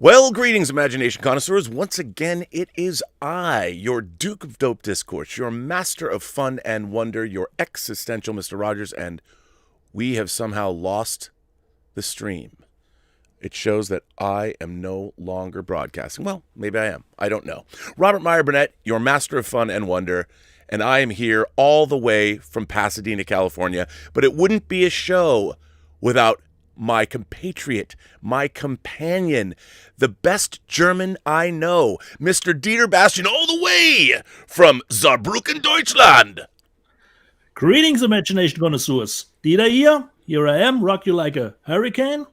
Well, greetings, imagination connoisseurs. Once again, it is I, your Duke of Dope Discourse, your master of fun and wonder, your existential Mr. Rogers, and we have somehow lost the stream. It shows that I am no longer broadcasting. Well, maybe I am. I don't know. Robert Meyer Burnett, your master of fun and wonder, and I am here all the way from Pasadena, California. But it wouldn't be a show without my compatriot, my companion, the best German I know, Mr. Dieter Bastian, all the way from Saarbrücken, Deutschland. Greetings, imagination connoisseurs. Dieter here. Here I am, rock you like a hurricane.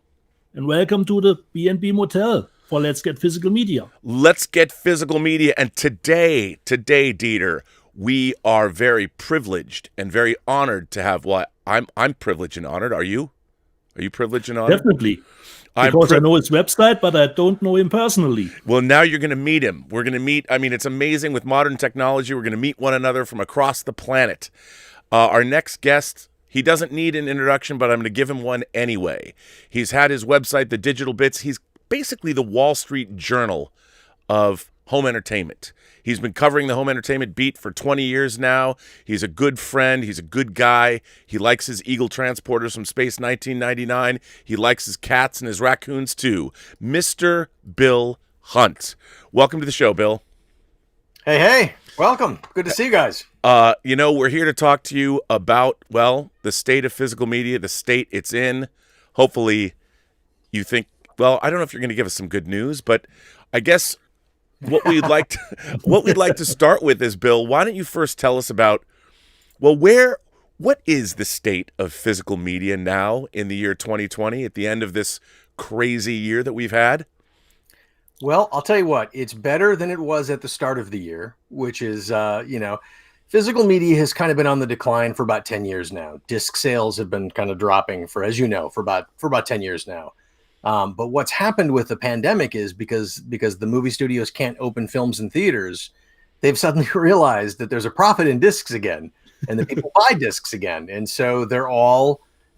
And welcome to the B&B Motel for Let's Get Physical Media. Let's Get Physical Media. And today, Dieter, we are very privileged and very honored to have, well, I'm privileged and honored. Are you? Are you privileged and honored? Definitely. Because I know his website, but I don't know him personally. Well, now you're going to meet him. We're going to meet. I mean, it's amazing with modern technology. We're going to meet one another from across the planet. Our next guest, he doesn't need an introduction, but I'm going to give him one anyway. He's had his website, The Digital Bits. He's basically the Wall Street Journal of home entertainment. He's been covering the home entertainment beat for 20 years now. He's a good friend. He's a good guy. He likes his Eagle transporters from Space 1999. He likes his cats and his raccoons too. Mr. Bill Hunt. Welcome to the show, Bill. Hey. Welcome. Good to see you guys. We're here to talk to you about, well, the state of physical media, the state it's in. Hopefully you think, well, I don't know if you're going to give us some good news, but I guess what we'd like to start with is, Bill, why don't you first tell us about, well, what is the state of physical media now in the year 2020 at the end of this crazy year that we've had? Well, I'll tell you what, it's better than it was at the start of the year, which is, physical media has kind of been on the decline for about 10 years now. Disc sales have been kind of dropping for about 10 years now. But what's happened with the pandemic is because the movie studios can't open films in theaters, they've suddenly realized that there's a profit in discs again, and that people buy discs again. And so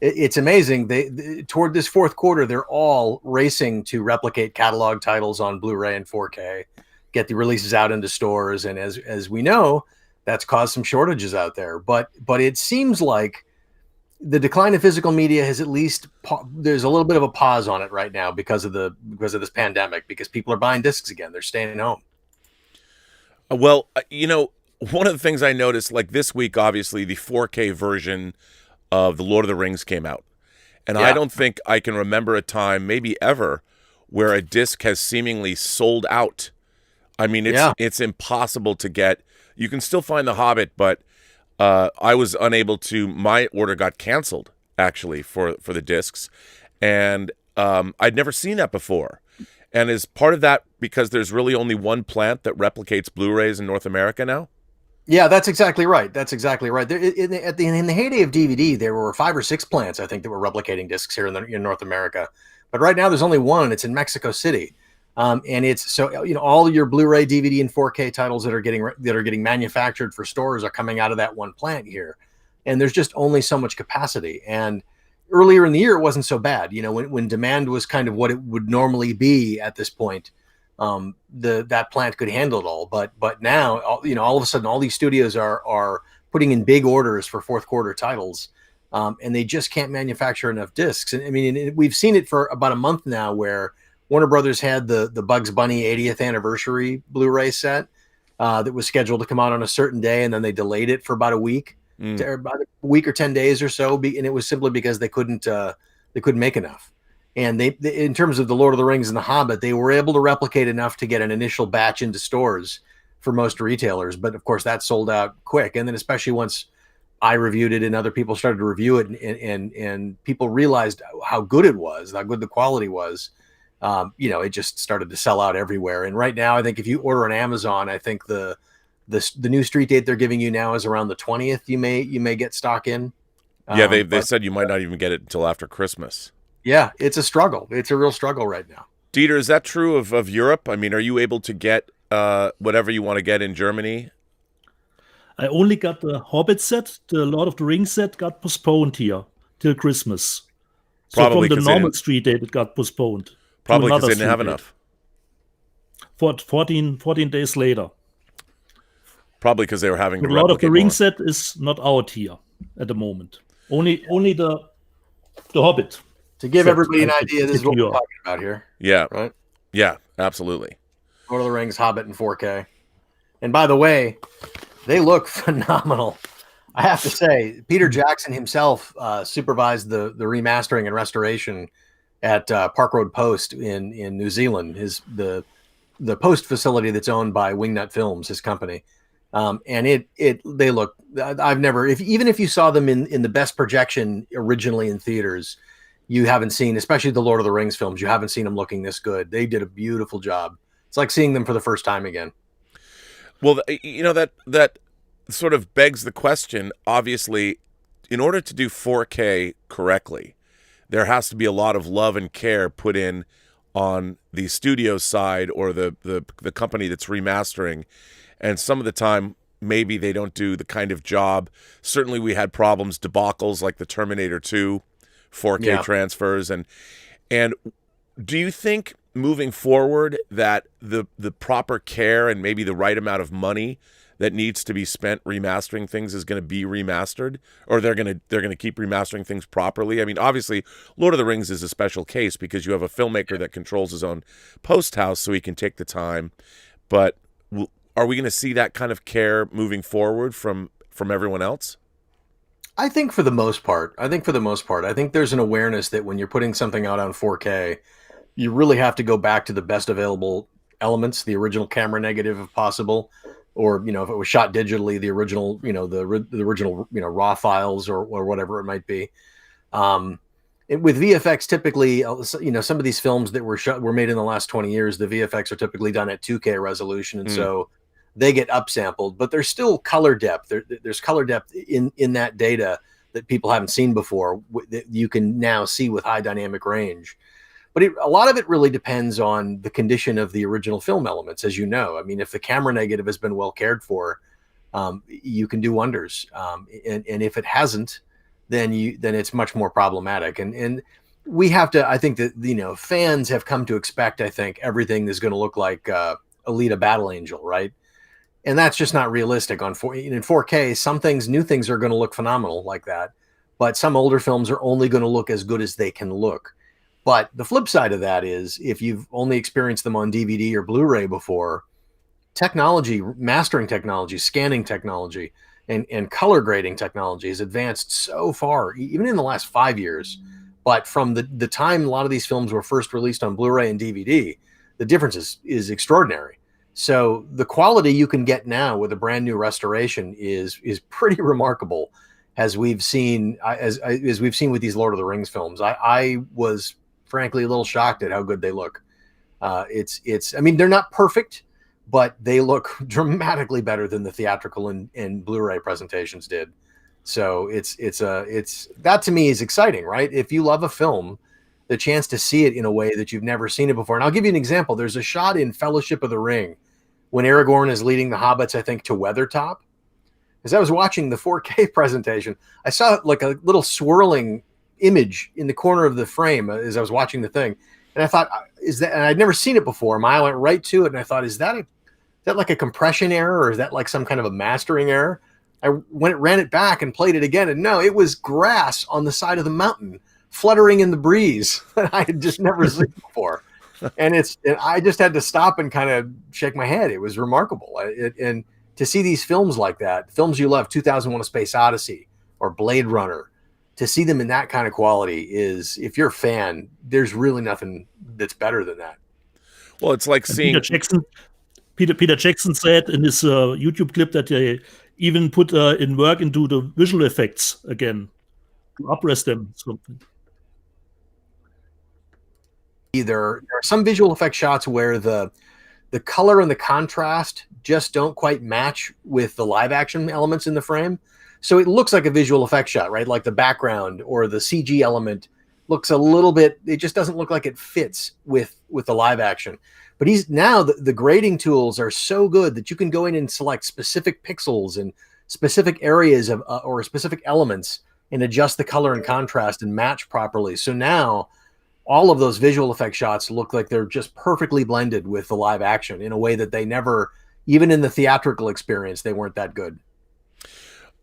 it's amazing. They toward this fourth quarter, they're all racing to replicate catalog titles on Blu-ray and 4K, get the releases out into stores. And as we know, that's caused some shortages out there. But it seems like the decline of physical media has at least there's a little bit of a pause on it right now because of this pandemic, because people are buying discs again. They're staying home. Well, one of the things I noticed, like this week, obviously the 4K version of The Lord of the Rings came out. And yeah. I don't think I can remember a time, maybe ever, where a disc has seemingly sold out. I mean, it's impossible to get. You can still find The Hobbit, but I was unable to. My order got canceled, actually, for the discs. And I'd never seen that before. And is part of that because there's really only one plant that replicates Blu-rays in North America now? Yeah, that's exactly right. In the heyday of DVD, there were 5 or 6 plants, I think, that were replicating discs here in North America. But right now, there's only one, and it's in Mexico City. And it's so all your Blu-ray, DVD, and 4K titles that are getting manufactured for stores are coming out of that one plant here. And there's just only so much capacity. And earlier in the year, it wasn't so bad. When demand was kind of what it would normally be at this point. That plant could handle it all, but now all of a sudden all these studios are putting in big orders for fourth quarter titles, and they just can't manufacture enough discs. And I mean, we've seen it for about a month now, where Warner Brothers had the Bugs Bunny 80th anniversary Blu-ray set that was scheduled to come out on a certain day, and then they delayed it for about a week, about a week or 10 days or so, and it was simply because they couldn't make enough. And they, in terms of The Lord of the Rings and The Hobbit, they were able to replicate enough to get an initial batch into stores for most retailers. But of course, that sold out quick. And then especially once I reviewed it and other people started to review it, and people realized how good it was, how good the quality was, it just started to sell out everywhere. And right now, I think if you order on Amazon, I think the new street date they're giving you now is around the 20th. You may get stock in. Yeah, they said you might not even get it until after Christmas. Yeah, it's a struggle. It's a real struggle right now. Dieter, is that true of Europe? I mean, are you able to get whatever you want to get in Germany? I only got the Hobbit set. The Lord of the Rings set got postponed here till Christmas. So Probably from the normal street date, it got postponed. Probably because they didn't have enough. 14 days later. Probably because they were having to The Lord of the replicate Rings more. set is not out here at the moment. Only the Hobbit. To give set everybody an has idea, this is what here. we're talking about here, Yeah, right? yeah, absolutely. Lord of the Rings, Hobbit in 4K. And by the way, they look phenomenal. I have to say, Peter Jackson himself supervised the remastering and restoration at Park Road Post in New Zealand. The Post facility that's owned by Wingnut Films, his company. And they look. I've never, even if you saw them in the best projection originally in theaters, you haven't seen, especially the Lord of the Rings films, you haven't seen them looking this good. They did a beautiful job. It's like seeing them for the first time again. Well, you know, that sort of begs the question. Obviously, in order to do 4K correctly, there has to be a lot of love and care put in on the studio side or the company that's remastering. And some of the time, maybe they don't do the kind of job. Certainly we had problems, debacles like the Terminator 2 4K transfers. And do you think moving forward that the proper care and maybe the right amount of money that needs to be spent remastering things is going to be remastered, or they're going to keep remastering things properly? I mean, obviously Lord of the Rings is a special case because you have a filmmaker that controls his own post house, so he can take the time. But are we going to see that kind of care moving forward from everyone else? I think for the most part, I think there's an awareness that when you're putting something out on 4K, you really have to go back to the best available elements, the original camera negative if possible, or, you know, if it was shot digitally, the original, you know, the original, you know, raw files or whatever it might be. With VFX, typically, you know, some of these films that were made in the last 20 years, the VFX are typically done at 2K resolution, and so they get upsampled, but there's still color depth. There's color depth in that data that people haven't seen before that you can now see with high dynamic range. But a lot of it really depends on the condition of the original film elements, as you know. I mean, if the camera negative has been well cared for, you can do wonders. And if it hasn't, then it's much more problematic. And we have to, I think that, you know, fans have come to expect, I think, everything is going to look like Alita Battle Angel, right? And that's just not realistic. In 4K, some things, new things are going to look phenomenal like that. But some older films are only going to look as good as they can look. But the flip side of that is, if you've only experienced them on DVD or Blu-ray before, technology, mastering technology, scanning technology, and color grading technology has advanced so far, even in the last 5 years. But from the time a lot of these films were first released on Blu-ray and DVD, the difference is extraordinary. So the quality you can get now with a brand new restoration is pretty remarkable, as we've seen as we've seen with these Lord of the Rings films. I was frankly a little shocked at how good they look. I mean, they're not perfect, but they look dramatically better than the theatrical and Blu-ray presentations did. So it's that to me is exciting, right? If you love a film, the chance to see it in a way that you've never seen it before. And I'll give you an example. There's a shot in Fellowship of the Ring when Aragorn is leading the hobbits, I think, to Weathertop. As I was watching the 4K presentation, I saw like a little swirling image in the corner of the frame as I was watching the thing. And I thought, and I'd never seen it before. I went right to it and I thought, is that like a compression error, or is that like some kind of a mastering error? I ran it back and played it again, and no, it was grass on the side of the mountain fluttering in the breeze that I had just never seen before. And I just had to stop and kind of shake my head. It was remarkable. And to see these films like that, films you love, 2001: A Space Odyssey or Blade Runner, to see them in that kind of quality is, if you're a fan, there's really nothing that's better than that. Well, it's like seeing Peter Jackson said in his YouTube clip that they even put in work into the visual effects again to uprest them. There are some visual effect shots where the color and the contrast just don't quite match with the live action elements in the frame. So it looks like a visual effect shot, right? Like the background or the CG element looks a little bit, it just doesn't look like it fits with the live action. But the grading tools are so good that you can go in and select specific pixels and specific areas of or specific elements and adjust the color and contrast and match properly. So now all of those visual effect shots look like they're just perfectly blended with the live action in a way that they never, even in the theatrical experience, they weren't that good.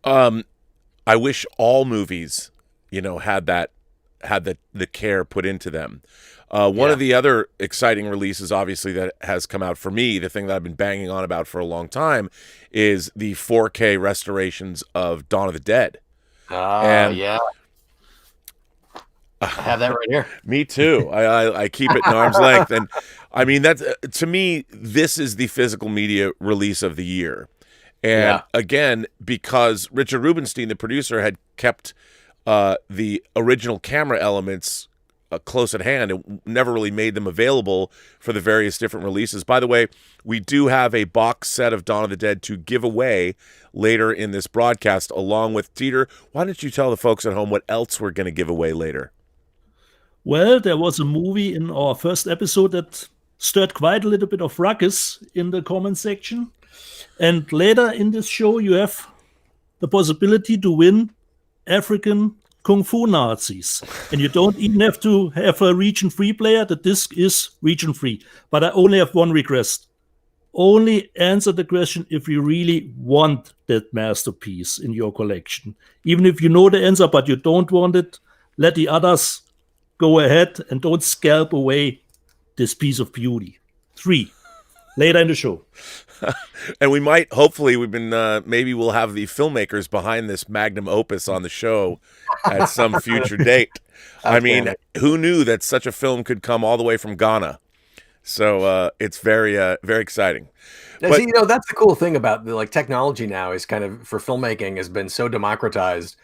I wish all movies, had the care put into them. One of the other exciting releases, obviously, that has come out for me, the thing that I've been banging on about for a long time, is the 4K restorations of Dawn of the Dead. Yeah. I have that right here. Me too. I keep it in arm's length. And I mean, that's to me, this is the physical media release of the year. And again, because Richard Rubenstein, the producer, had kept the original camera elements close at hand and never really made them available for the various different releases. By the way, we do have a box set of Dawn of the Dead to give away later in this broadcast, along with Dieter. Why don't you tell the folks at home what else we're going to give away later? Well, there was a movie in our first episode that stirred quite a little bit of ruckus in the comment section. And later in this show, you have the possibility to win African Kung Fu Nazis. And you don't even have to have a region-free player. The disc is region-free. But I only have one request. Only answer the question if you really want that masterpiece in your collection. Even if you know the answer, but you don't want it, let the others go ahead and don't scalp away this piece of beauty. 3. Later in the show. And we might, hopefully, maybe we'll have the filmmakers behind this magnum opus on the show at some future date. I mean, who knew that such a film could come all the way from Ghana? So it's very, very exciting. But, see, that's the cool thing about technology now is kind of for filmmaking has been so democratized.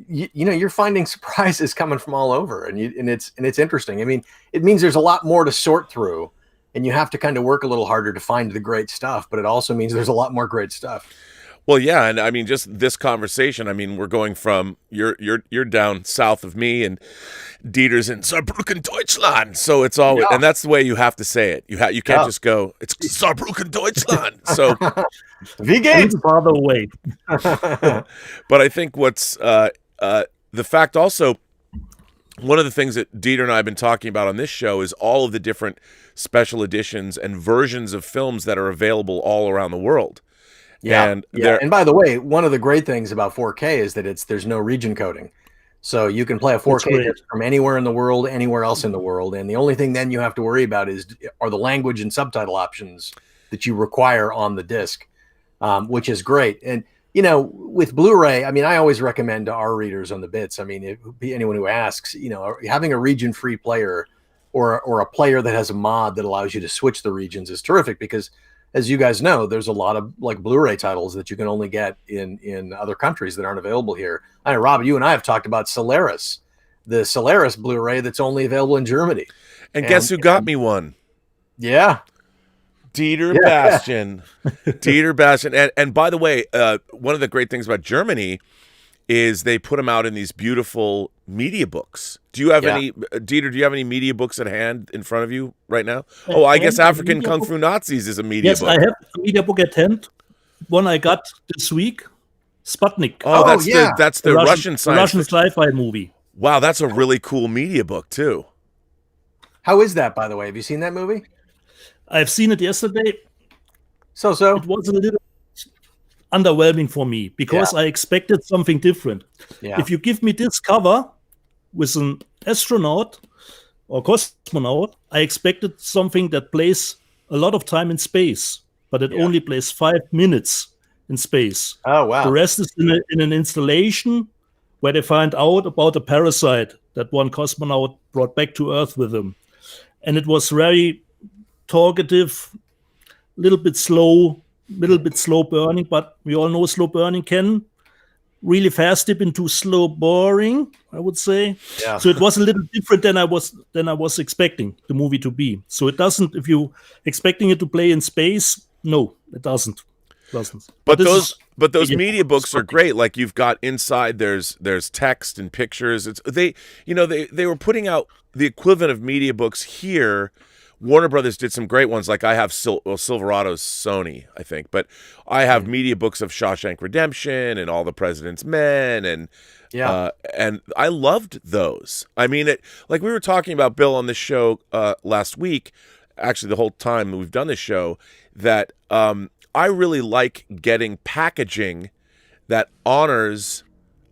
You're finding surprises coming from all over, and it's interesting. I mean, it means there's a lot more to sort through, and you have to kind of work a little harder to find the great stuff. But it also means there's a lot more great stuff. Well, yeah, and I mean, just this conversation. I mean, we're going from you're down south of me, and Dieter's in Saarbrücken, Deutschland. So it's always, and that's the way you have to say it. You can't just go, it's Saarbrücken, Deutschland. So wie geht's? Farther away. But I think what's the fact also, one of the things that Dieter and I have been talking about on this show is all of the different special editions and versions of films that are available all around the world. And by the way, one of the great things about 4K is that there's no region coding. So you can play a 4K disc from anywhere in the world, anywhere else in the world. And the only thing then you have to worry about are the language and subtitle options that you require on the disc, which is great. And, with Blu-ray, I mean, I always recommend to our readers on the bits. I mean, anyone who asks, having a region-free player or a player that has a mod that allows you to switch the regions is terrific because, as you guys know, there's a lot of Blu-ray titles that you can only get in other countries that aren't available here. I know, Rob, you and I have talked about Solaris, the Solaris Blu-ray that's only available in Germany. And guess who got me one? Yeah. Dieter Bastian. Dieter Bastian. And by the way, one of the great things about Germany is they put them out in these beautiful media books. Do you have any, Dieter, do you have any media books at hand in front of you right now? Oh, I guess African Kung Fu Nazis is a media book. Yes, I have a media book at hand. One I got this week, Sputnik. Oh, that's the Russian sci-fi movie. Wow, that's a really cool media book, too. How is that, by the way? Have you seen that movie? I've seen it yesterday. So it was a little underwhelming for me because I expected something different. Yeah. If you give me this cover with an astronaut or cosmonaut, I expected something that plays a lot of time in space, but it only plays 5 minutes in space. Oh, wow. The rest is in an installation where they find out about a parasite that one cosmonaut brought back to Earth with him. And it was very talkative, little bit slow burning, but we all know slow burning can really fast dip into slow boring, I would say. Yeah. So it was a little different than I was expecting the movie to be. So it doesn't, if you expecting it to play in space, no, it doesn't. But those media books are great. Like you've got inside there's text and pictures. They were putting out the equivalent of media books here. Warner Brothers did some great ones. Like I have Silverado's Sony, I think, but I have media books of Shawshank Redemption and All the President's Men and Yeah. And I loved those. I mean, like we were talking about, Bill, on this show last week, actually the whole time we've done this show, that I really like getting packaging that honors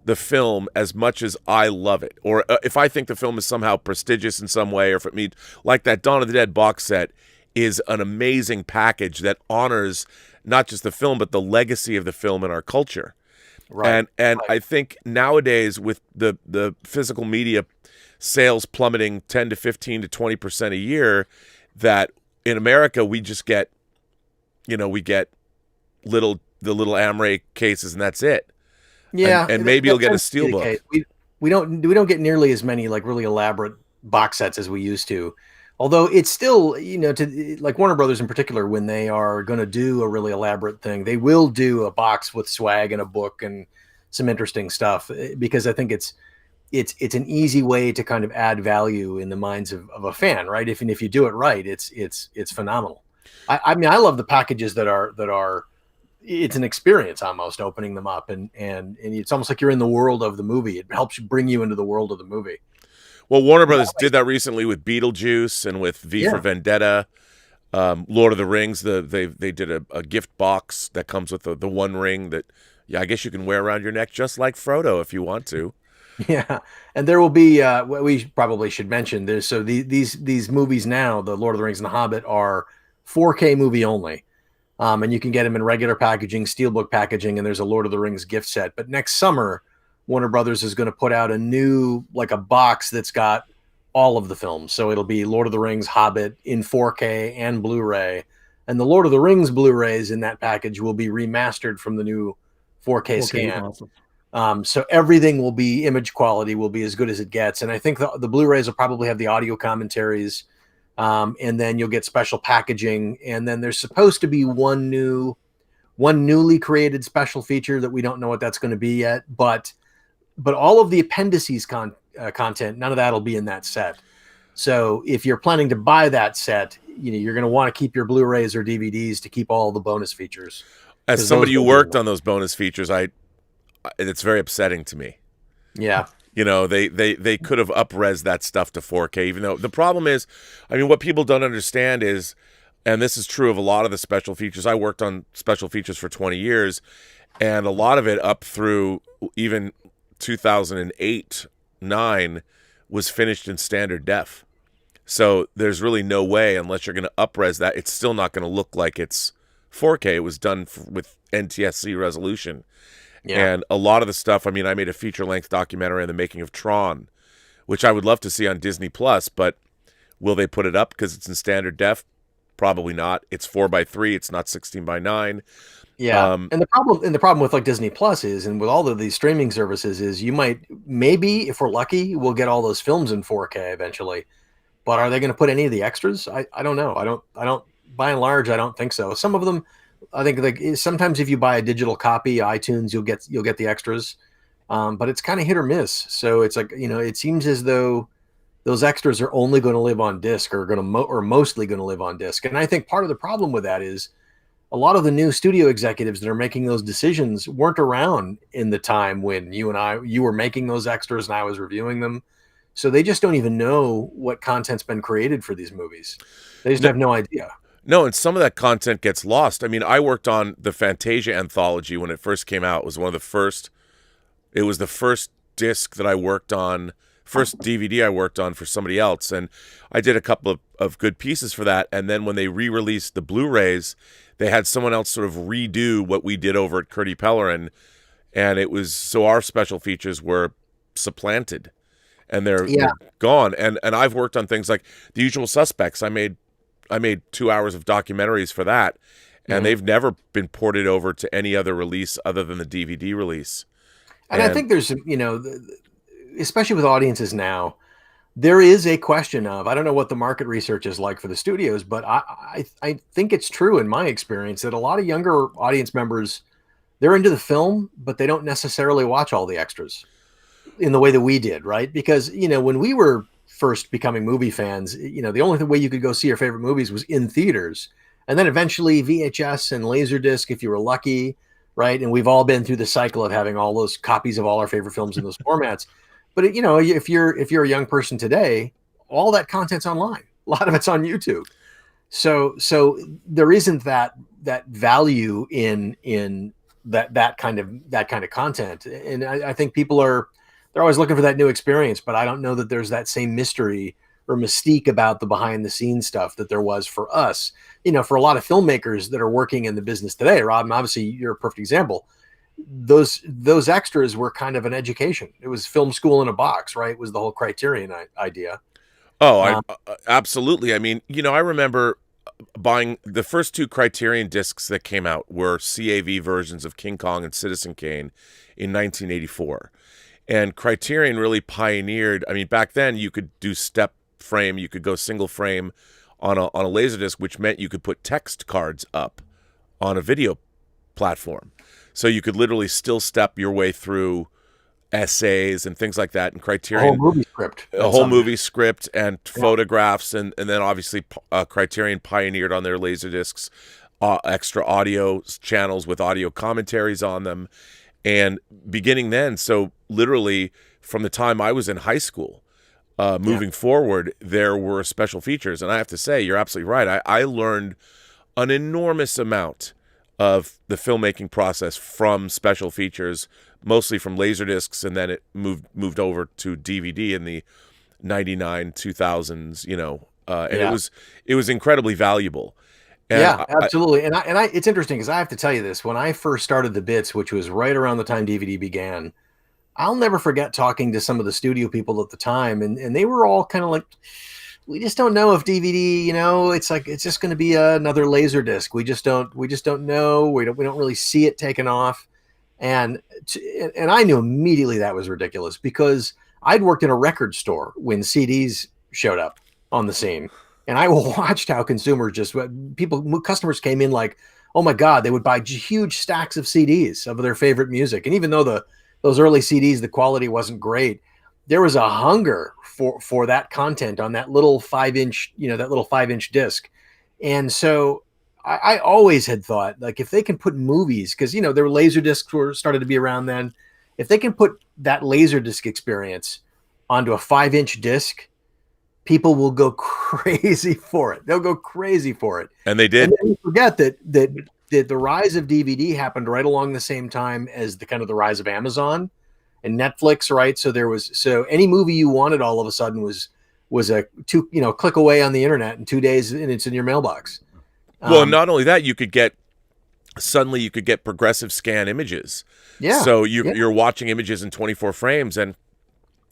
the film as much as I love it. Or if I think the film is somehow prestigious in some way, or if it means, like that Dawn of the Dead box set is an amazing package that honors not just the film, but the legacy of the film in our culture. Right. And I think nowadays with the physical media sales plummeting 10 to 15 to 20% a year, that in America we just get, we get the little Amray cases and that's it. Yeah, and maybe you'll get a steelbook. We don't get nearly as many like really elaborate box sets as we used to. Although it's still, to like Warner Brothers in particular, when they are going to do a really elaborate thing, they will do a box with swag and a book and some interesting stuff, because I think it's an easy way to kind of add value in the minds of a fan, right? If you do it right, it's phenomenal. I mean, I love the packages that are it's an experience almost opening them up, and it's almost like you're in the world of the movie. It helps you bring you into the world of the movie. Well, Warner Brothers did that recently with Beetlejuice and with V for Vendetta, Lord of the Rings. They did a gift box that comes with the one ring that, I guess you can wear around your neck just like Frodo if you want to. Yeah, and there will be. We probably should mention this. So these movies now, the Lord of the Rings and the Hobbit, are 4K movie only, and you can get them in regular packaging, steelbook packaging, and there's a Lord of the Rings gift set. But next summer, Warner Brothers is going to put out a new, like a box that's got all of the films. So it'll be Lord of the Rings, Hobbit in 4K and Blu-ray. And the Lord of the Rings Blu-rays in that package will be remastered from the new 4K scan. Awesome. So everything will be, image quality will be as good as it gets. And I think the Blu-rays will probably have the audio commentaries. And then you'll get special packaging. And then there's supposed to be one newly created special feature that we don't know what that's going to be yet. But all of the appendices content, none of that will be in that set. So if you're planning to buy that set, you're going to want to keep your Blu-rays or DVDs to keep all the bonus features. As somebody who worked on those bonus features, it's very upsetting to me. Yeah. They could have up-res that stuff to 4K, even though the problem is, what people don't understand is, and this is true of a lot of the special features. I worked on special features for 20 years, and a lot of it up through even 2008-9 was finished in standard def. So there's really no way, unless you're going to up-res that, it's still not going to look like it's 4K. It was done with NTSC resolution. Yeah. And a lot of the stuff, I made a feature-length documentary on the making of Tron, which I would love to see on Disney+, but will they put it up because it's in standard def? Probably not. It's 4:3. It's not 16:9. Yeah, and the problem with like Disney Plus is, and with all of these streaming services, is you might, maybe if we're lucky, we'll get all those films in 4K eventually. But are they going to put any of the extras? I don't know. I don't. By and large, I don't think so. Some of them, I think, like sometimes if you buy a digital copy, iTunes, you'll get the extras. But it's kind of hit or miss. So it's like, it seems as though those extras are only going to live on disc, or mostly going to live on disc. And I think part of the problem with that is, a lot of the new studio executives that are making those decisions weren't around in the time when you were making those extras and I was reviewing them. So they just don't even know what content's been created for these movies. They just have no idea. No, and some of that content gets lost. I worked on the Fantasia anthology when it first came out. It was the first disc that I worked on, first DVD I worked on for somebody else. And I did a couple of good pieces for that. And then when they re-released the Blu-rays, they had someone else sort of redo what we did over at Curdy Pellerin, and it was, so our special features were supplanted, and they're gone. And I've worked on things like The Usual Suspects. I made 2 hours of documentaries for that, and they've never been ported over to any other release other than the DVD release. And I think there's, especially with audiences now, there is a question of, I don't know what the market research is like for the studios, but I think it's true in my experience that a lot of younger audience members, they're into the film, but they don't necessarily watch all the extras in the way that we did, right? Because, when we were first becoming movie fans, the only way you could go see your favorite movies was in theaters. And then eventually VHS and Laserdisc, if you were lucky. right? And we've all been through the cycle of having all those copies of all our favorite films in those formats. But if you're a young person today, all that content's online. A lot of it's on YouTube. So there isn't that value in that kind of content. And I think they're always looking for that new experience, but I don't know that there's that same mystery or mystique about the behind the scenes stuff that there was for us. For a lot of filmmakers that are working in the business today, Rob, and obviously you're a perfect example. Those extras were kind of an education. It was film school in a box, right? It was the whole Criterion idea. Oh, absolutely. I mean, I remember buying the first 2 Criterion discs that came out were CAV versions of King Kong and Citizen Kane in 1984. And Criterion really pioneered, I mean, back then you could do step frame, you could go single frame on a Laserdisc, which meant you could put text cards up on a video platform. So you could literally still step your way through essays and things like that. And Criterion, a whole movie script and photographs, and then obviously Criterion pioneered on their Laserdiscs extra audio channels with audio commentaries on them. And beginning then, so literally from the time I was in high school, moving forward, there were special features. And I have to say, you're absolutely right. I learned an enormous amount of the filmmaking process from special features, mostly from Laserdiscs, and then it moved over to DVD in the 99, 2000s, and it was incredibly valuable. And absolutely. And I it's interesting because I have to tell you this, when I first started the bits, which was right around the time DVD began, I'll never forget talking to some of the studio people at the time, and they were all kind of like, we just don't know if DVD, it's like, it's just going to be another Laserdisc. We just don't know. We don't really see it taken off. And I knew immediately that was ridiculous because I'd worked in a record store when CDs showed up on the scene. And I watched how customers came in like, oh my God, they would buy huge stacks of CDs of their favorite music. And even though those early CDs, the quality wasn't great, there was a hunger for that content on that little 5-inch disc. And so I always had thought, like, if they can put movies, because there were Laserdiscs started to be around then, if they can put that Laserdisc experience onto a 5-inch disc, people will go crazy for it. They'll go crazy for it. And they did. And then you forget that the rise of DVD happened right along the same time as the rise of Amazon and Netflix, right? So any movie you wanted all of a sudden was a click away on the internet in 2 days, and it's in your mailbox. Well, not only that, you could get progressive scan images. Yeah. So you're watching images in 24 frames and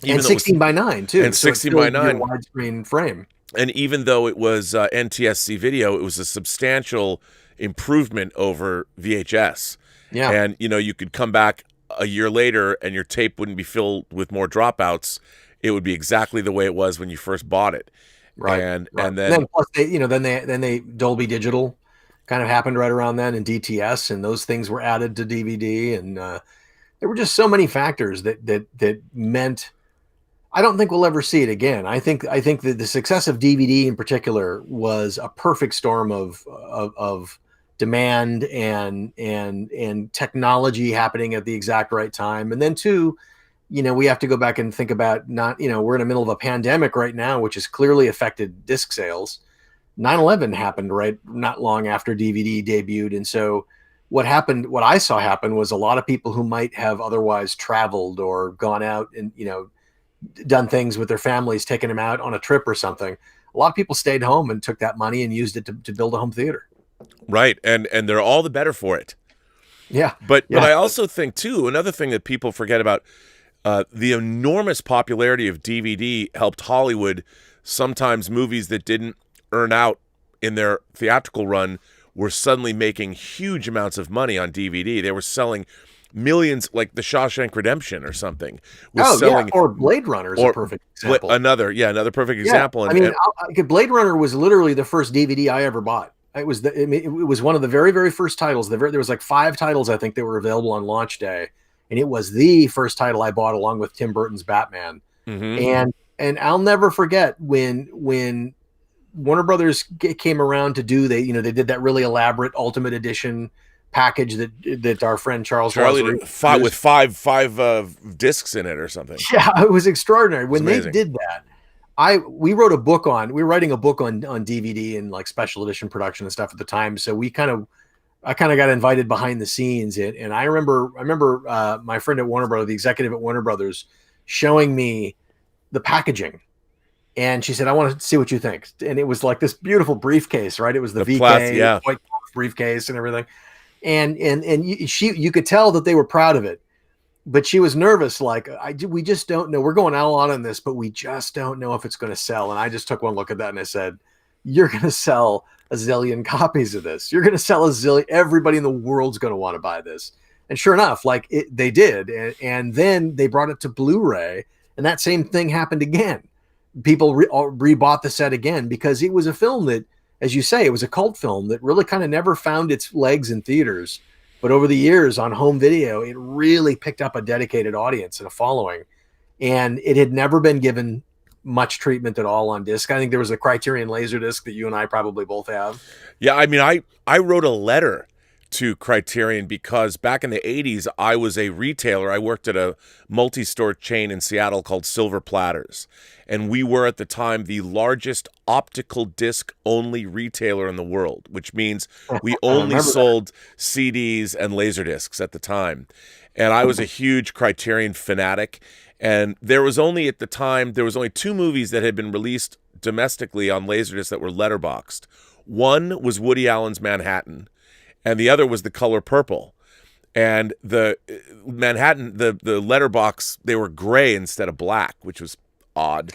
16 by 9 too. And 16 by 9 widescreen frame. And even though it was NTSC video, it was a substantial improvement over VHS. Yeah. And you could come back a year later and your tape wouldn't be filled with more dropouts. It would be exactly the way it was when you first bought it. Right. And then plus they Dolby Digital kind of happened right around then, and DTS, and those things were added to DVD, and there were just so many factors that meant I don't think we'll ever see it again. I think that the success of DVD in particular was a perfect storm of demand and technology happening at the exact right time. And then too, we have to go back and think about we're in the middle of a pandemic right now, which has clearly affected disc sales. 9/11 happened right not long after DVD debuted. And so what I saw happen was a lot of people who might have otherwise traveled or gone out and, done things with their families, taking them out on a trip or something. A lot of people stayed home and took that money and used it to build a home theater. Right. And they're all the better for it. Yeah. But I also think too, another thing that people forget about, the enormous popularity of DVD helped Hollywood. Sometimes movies that didn't earn out in their theatrical run were suddenly making huge amounts of money on DVD. They were selling millions, like The Shawshank Redemption or something. Or Blade Runner is a perfect example. Another perfect example. Blade Runner was literally the first DVD I ever bought. It was one of the very, very first titles. There was like 5 titles, I think, that were available on launch day. And it was the first title I bought along with Tim Burton's Batman. Mm-hmm. And I'll never forget when Warner Brothers came around to do, they did that really elaborate Ultimate Edition package that our friend Charlie with five discs in it or something. Yeah, it was extraordinary. When they did that, we wrote a book we were writing a book on DVD and like special edition production and stuff at the time. So I kind of got invited behind the scenes, and I remember my friend at Warner Brothers, the executive at Warner Brothers, showing me the packaging, and she said, "I want to see what you think." And it was like this beautiful briefcase, right? It was the VK white briefcase and everything, and you could tell that they were proud of it, but she was nervous. Like, we just don't know. We're going out on this, but we just don't know if it's going to sell. And I just took one look at that and I said, "You're going to sell a zillion copies of this. You're going to sell a zillion. Everybody in the world's going to want to buy this." And sure enough, they did. And then they brought it to Blu-ray, and that same thing happened again. People rebought the set again because it was a film that, as you say, it was a cult film that really kind of never found its legs in theaters. But over the years on home video, it really picked up a dedicated audience and a following. And it had never been given much treatment at all on disc. I think there was a Criterion Laserdisc that you and I probably both have. Yeah, I mean, I wrote a letter to Criterion because back in the 80s, I was a retailer. I worked at a multi-store chain in Seattle called Silver Platters. And we were at the time the largest optical disc only retailer in the world, which means we only sold CDs and Laserdiscs at the time. And I was a huge Criterion fanatic. And there was only two movies that had been released domestically on Laserdisc that were letterboxed. One was Woody Allen's Manhattan, and the other was The Color Purple. And the Manhattan, the letterbox, they were gray instead of black, which was odd.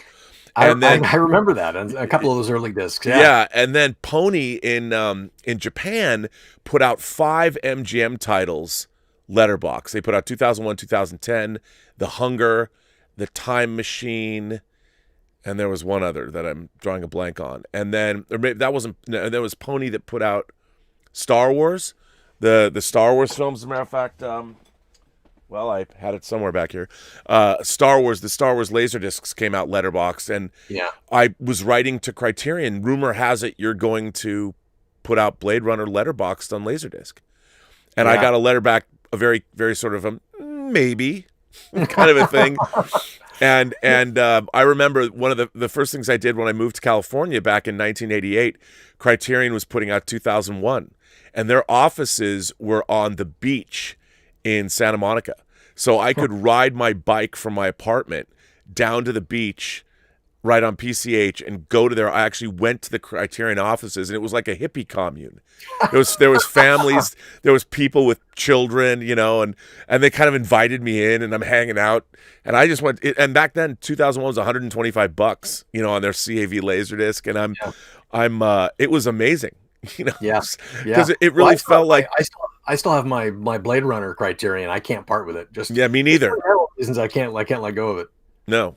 And I remember that on a couple of those early discs. Yeah, and then Pony in Japan put out 5 MGM titles letterbox. They put out 2001, 2010, The Hunger, The Time Machine, and there was one other that I'm drawing a blank on. And then there was Pony that put out Star Wars, the Star Wars films. As a matter of fact, well, I had it somewhere back here. The Star Wars Laserdiscs came out letterboxed, and I was writing to Criterion. Rumor has it you're going to put out Blade Runner letterboxed on Laserdisc, and I got a letter back, a very, very sort of a maybe kind of a thing. And I remember one of the first things I did when I moved to California back in 1988, Criterion was putting out 2001, and their offices were on the beach in Santa Monica. So I could ride my bike from my apartment down to the beach right on PCH and go to there. I actually went to the Criterion offices, and it was like a hippie commune. There was families, there was people with children, and they kind of invited me in, and I'm hanging out, and I just went. And back then, 2001 was $125, on their CAV Laserdisc, and it was amazing, because it really felt like. I still have my Blade Runner Criterion. I can't part with it. Me neither. For reasons I can't let go of it. No.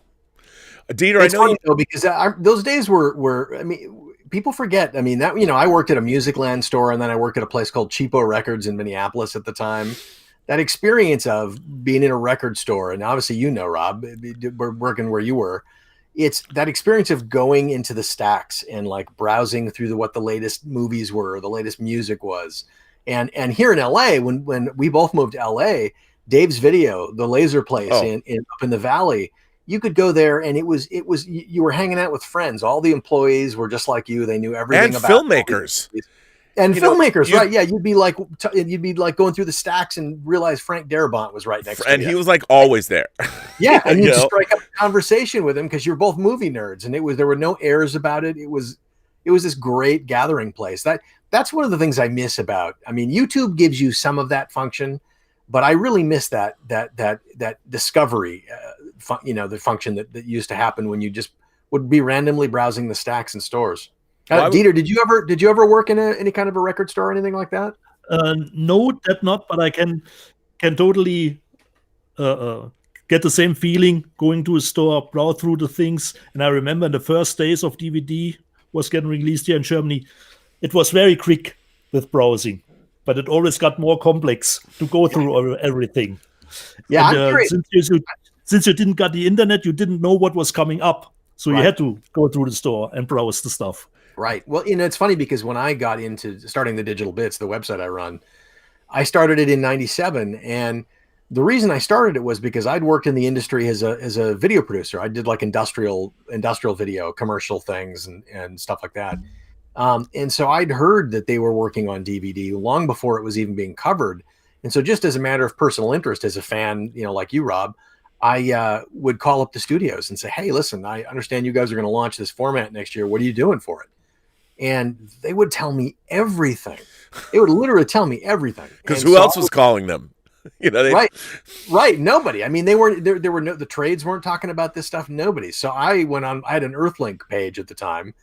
Dieter, it's funny though, because those days were I mean, people forget. I mean, that I worked at a Musicland store, and then I worked at a place called Cheapo Records in Minneapolis at the time. That experience of being in a record store, and obviously Rob, we're working where you were. It's that experience of going into the stacks and like browsing through what the latest movies were, or the latest music was. And here in LA, when we both moved to LA, Dave's Video, the laser place up in the Valley, you could go there, and it was you were hanging out with friends. All the employees were just like you; they knew everything about filmmakers. And filmmakers, right? Yeah, you'd be like going through the stacks and realize Frank Darabont was right next to you, and he was like always there. Yeah, and you just strike up a conversation with him because you're both movie nerds, and there were no airs about it. It was this great gathering place. That's one of the things I miss about. I mean, YouTube gives you some of that function, but I really miss that discovery. The function that used to happen when you just would be randomly browsing the stacks in stores. Dieter, did you ever work in any kind of a record store or anything like that? No, that not. But I can totally get the same feeling going to a store, browse through the things. And I remember in the first days of DVD was getting released here in Germany, it was very quick with browsing, but it always got more complex to go through everything. Yeah, and, since you didn't got the internet, you didn't know what was coming up, so you had to go through the store and browse the stuff. Right. Well, it's funny because when I got into starting the Digital Bits, the website I run, I started it in 97, and the reason I started it was because I'd worked in the industry as a video producer. I did like industrial video, commercial things and stuff like that. And so I'd heard that they were working on DVD long before it was even being covered. And so just as a matter of personal interest, as a fan, like you, Rob, I would call up the studios and say, hey, listen, I understand you guys are going to launch this format next year. What are you doing for it? And they would tell me everything. They would literally tell me everything. Because who else was calling them? Right. Nobody. I mean, they weren't there. There were the trades weren't talking about this stuff. Nobody. So I went on. I had an Earthlink page at the time,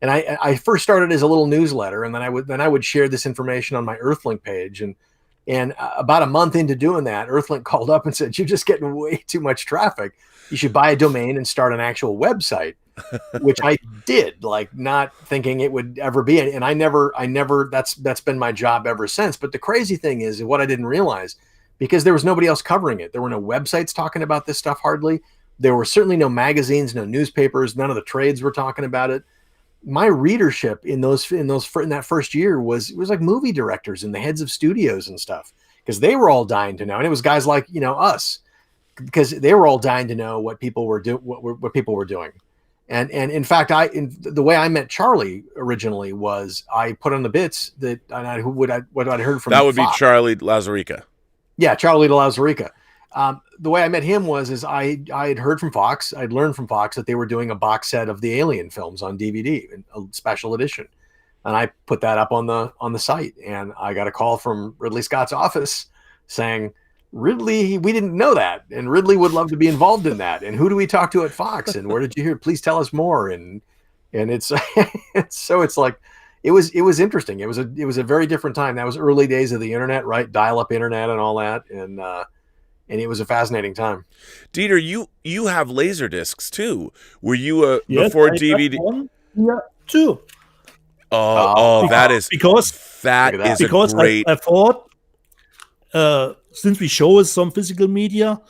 and I first started as a little newsletter, and then I would share this information on my Earthlink page, and about a month into doing that, Earthlink called up and said, "You're just getting way too much traffic. You should buy a domain and start an actual website," which I did, like not thinking it would ever be. And I never. That's been my job ever since. But the crazy thing is what I didn't realize. Because there was nobody else covering it. There were no websites talking about this stuff hardly. There were certainly no magazines, no newspapers. None of the trades were talking about it. My readership in that first year was like movie directors and the heads of studios and stuff, because they were all dying to know. And it was guys like us, because they were all dying to know what people were doing. And in fact, the way I met Charlie originally was I put on the bits that what I'd heard from. That would be Charlie Lazarica. Yeah, Charlie Lazarica. The way I met him was I had heard from Fox. I'd learned from Fox that they were doing a box set of the Alien films on DVD, a special edition, and I put that up on the site. And I got a call from Ridley Scott's office saying, "Ridley, we didn't know that, and Ridley would love to be involved in that. And who do we talk to at Fox? And where did you hear? Please tell us more." And it's so it's like. It was interesting. It was a very different time. That was early days of the internet, right? Dial-up internet and all that, and it was a fascinating time. Dieter, you have laser discs too. Were you before DVD? Yeah, too. That is because a great. I thought since we show some physical media,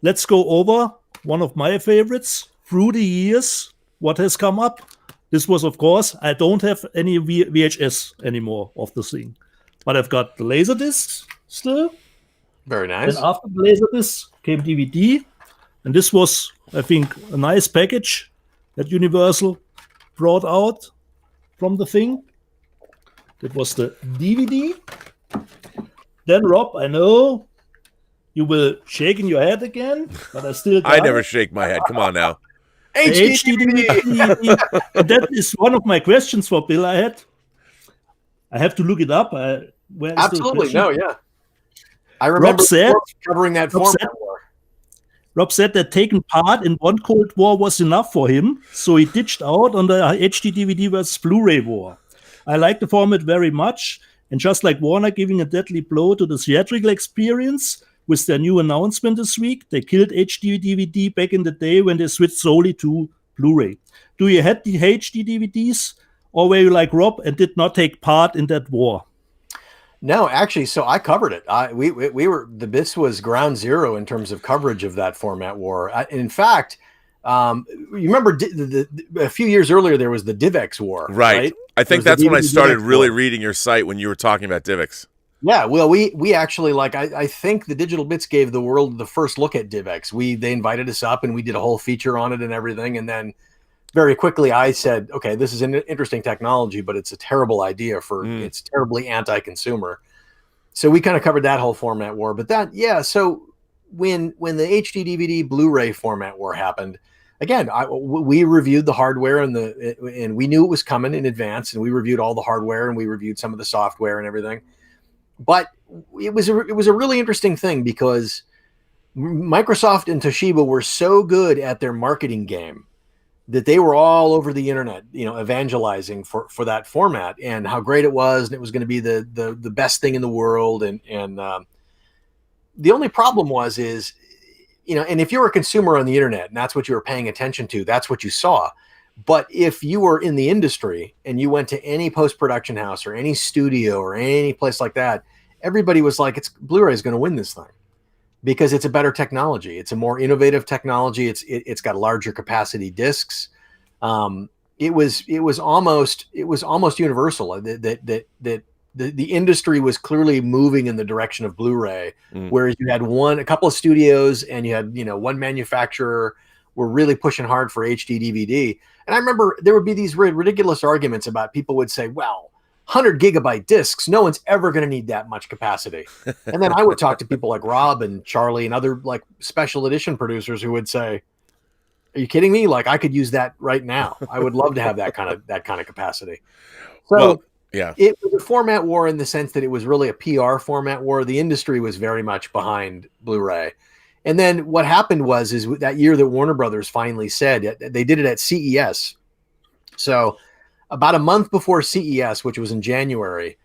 let's go over one of my favorites through the years. What has come up? This was, of course, I don't have any VHS anymore of the thing, but I've got the laser discs still. Very nice. And after the laser disc came DVD, and this was, I think, a nice package that Universal brought out from the thing. That was the DVD. Then, Rob, I know you will shake in your head again, but I never shake my head. Come on now. HD DVD. And that is one of my questions for Bill. I have to look it up. Absolutely, no, yeah. I remember covering that format war. Rob said that taking part in one Cold War was enough for him, so he ditched out on the HD DVD versus Blu-ray war. I like the format very much, and just like Warner giving a deadly blow to the theatrical experience, with their new announcement this week, they killed HD DVD back in the day when they switched solely to Blu-ray. Do you have the HD DVDs, or were you like Rob and did not take part in that war? No, actually, so I covered it. This was ground zero in terms of coverage of that format war. In fact, you remember a few years earlier there was the DivX war, right? I think that's when I started really reading your site when you were talking about DivX. Yeah, well, we actually I think the Digital Bits gave the world the first look at DivX. They invited us up and we did a whole feature on it and everything. And then very quickly I said, okay, this is an interesting technology, but it's a terrible idea it's terribly anti-consumer. So we kind of covered that whole format war. But so when the HD DVD Blu-ray format war happened, again, we reviewed the hardware and we knew it was coming in advance, and we reviewed all the hardware and we reviewed some of the software and everything. But it was a really interesting thing because Microsoft and Toshiba were so good at their marketing game that they were all over the internet, evangelizing for that format and how great it was, and it was going to be the best thing in the world. And the only problem is, and if you're a consumer on the internet and that's what you were paying attention to, that's what you saw. But if you were in the industry and you went to any post-production house or any studio or any place like that, everybody was like, Blu-ray is going to win this thing because it's a better technology. It's a more innovative technology. It's got larger capacity discs. It was almost universal that the industry was clearly moving in the direction of Blu-ray, Mm. whereas you had a couple of studios and you had, one manufacturer were really pushing hard for HD DVD. And I remember there would be these ridiculous arguments about people would say, well, 100 gigabyte discs, no one's ever going to need that much capacity. And then I would talk to people like Rob and Charlie and other like special edition producers who would say, are you kidding me? Like, I could use that right now. I would love to have that kind of capacity. So Well, yeah. it was a format war in the sense that it was really a PR format war. The industry was very much behind Blu-ray. And then what happened was that year that Warner Brothers finally said, they did it at CES. So about a month before CES, which was in January,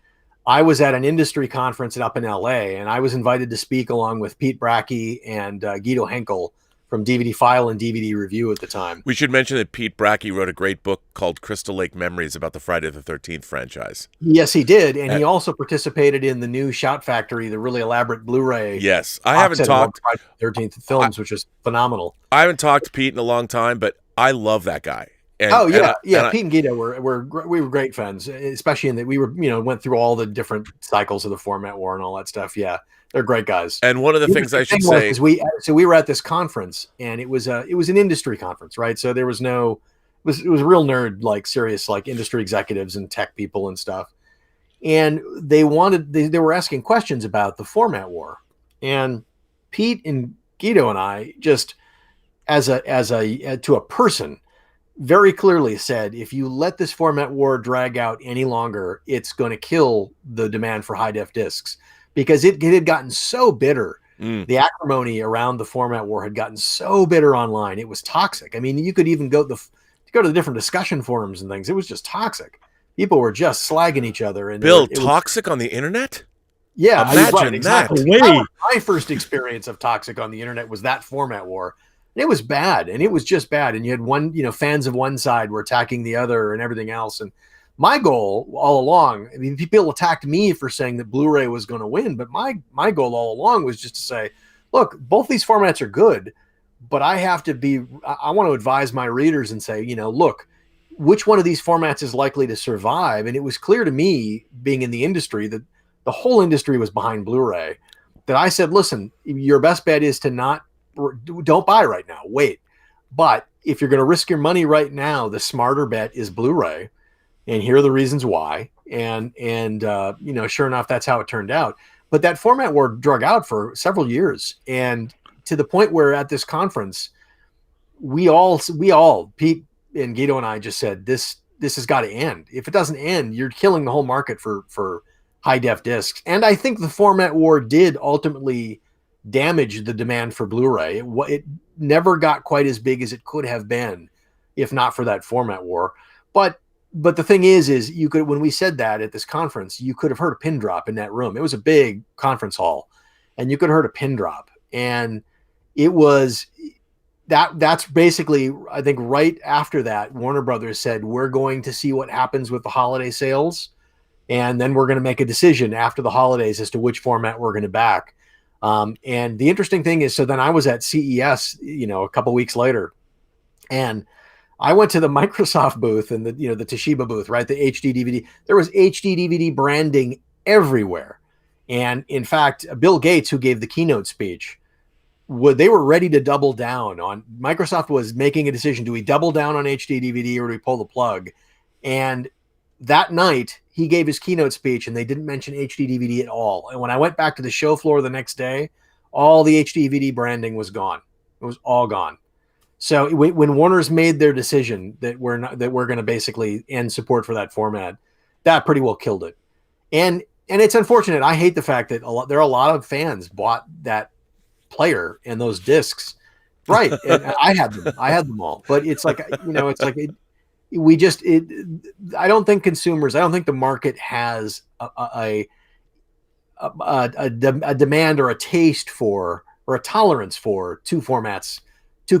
I was at an industry conference up in LA, and I was invited to speak along with Pete Bracke and Guido Henkel from DVD File and DVD Review at the time. We should mention that Pete Bracke wrote a great book called Crystal Lake Memories about the Friday the 13th franchise. Yes, he did. And he also participated in the new Shout Factory, the really elaborate Blu-ray. Yes. I haven't talked Friday the 13th films, which was phenomenal. I haven't talked to Pete in a long time, but I love that guy. Pete and Guido we were great friends, especially in that we were, went through all the different cycles of the format war and all that stuff. Yeah, they're great guys. And one of the things I should say is we were at this conference, and it was an industry conference, right? So there was it was real nerd, like serious, like industry executives and tech people and stuff. And they were asking questions about the format war, and Pete and Guido and I just to a person very clearly said, if you let this format war drag out any longer, it's going to kill the demand for high def discs, because it had gotten so bitter. The acrimony around the format war had gotten so bitter online. It was toxic. I mean, you could even go to the different discussion forums and things. It was just toxic. People were just slagging each other. And Bill, toxic on the internet? Yeah, imagine exactly. that. My first experience of toxic on the internet was that format war. And it was bad, and it was just bad. And you had fans of one side were attacking the other and everything else. And my goal all along, I mean, people attacked me for saying that Blu-ray was going to win, but my goal all along was just to say, look, both these formats are good, but I want to advise my readers and say, look, which one of these formats is likely to survive? And it was clear to me, being in the industry, that the whole industry was behind Blu-ray, that I said, listen, your best bet is to don't buy right now. Wait. But if you're going to risk your money right now, the smarter bet is Blu-ray. And here are the reasons why. And sure enough, that's how it turned out. But that format war drug out for several years. And to the point where at this conference, we all, Pete and Guido and I just said, this has got to end. If it doesn't end, you're killing the whole market for high def discs. And I think the format war did ultimately damage the demand for Blu-ray. It never got quite as big as it could have been if not for that format war. But the thing is you could, when we said that at this conference, you could have heard a pin drop in that room. It was a big conference hall, and you could have heard a pin drop. And it was that's basically, I think right after that, Warner Brothers said, we're going to see what happens with the holiday sales, and then we're going to make a decision after the holidays as to which format we're going to back. And the interesting thing is, so then I was at CES, a couple weeks later, and I went to the Microsoft booth and the Toshiba booth, right? The HD DVD. There was HD DVD branding everywhere. And in fact, Bill Gates, who gave the keynote speech, they were ready to double down on. Microsoft was making a decision. Do we double down on HD DVD or do we pull the plug? And that night he gave his keynote speech and they didn't mention HD DVD at all. And when I went back to the show floor the next day, all the HD DVD branding was gone. It was all gone. So when Warner's made their decision that we're going to basically end support for that format, that pretty well killed it. And it's unfortunate. I hate the fact that there are a lot of fans bought that player and those discs. Right. And I had them all, but it's like, I don't think the market has a demand or a taste for, or a tolerance for two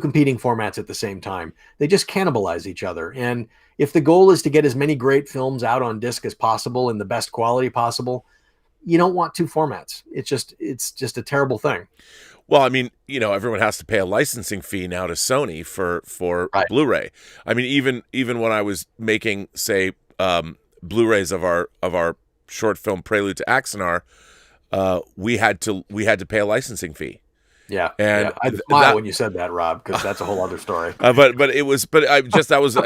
competing formats at the same time. They just cannibalize each other. And if the goal is to get as many great films out on disc as possible in the best quality possible, you don't want two formats. It's just a terrible thing. Well, I mean, everyone has to pay a licensing fee now to Sony for right. Blu-ray. I mean, even when I was making, say, Blu-rays of our short film Prelude to Axanar, we had to pay a licensing fee. Yeah, and I smiled when you said that, Rob, because that's a whole other story. That was because that was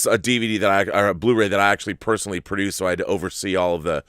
a DVD or a Blu-ray that I actually personally produced, so I had to oversee all of the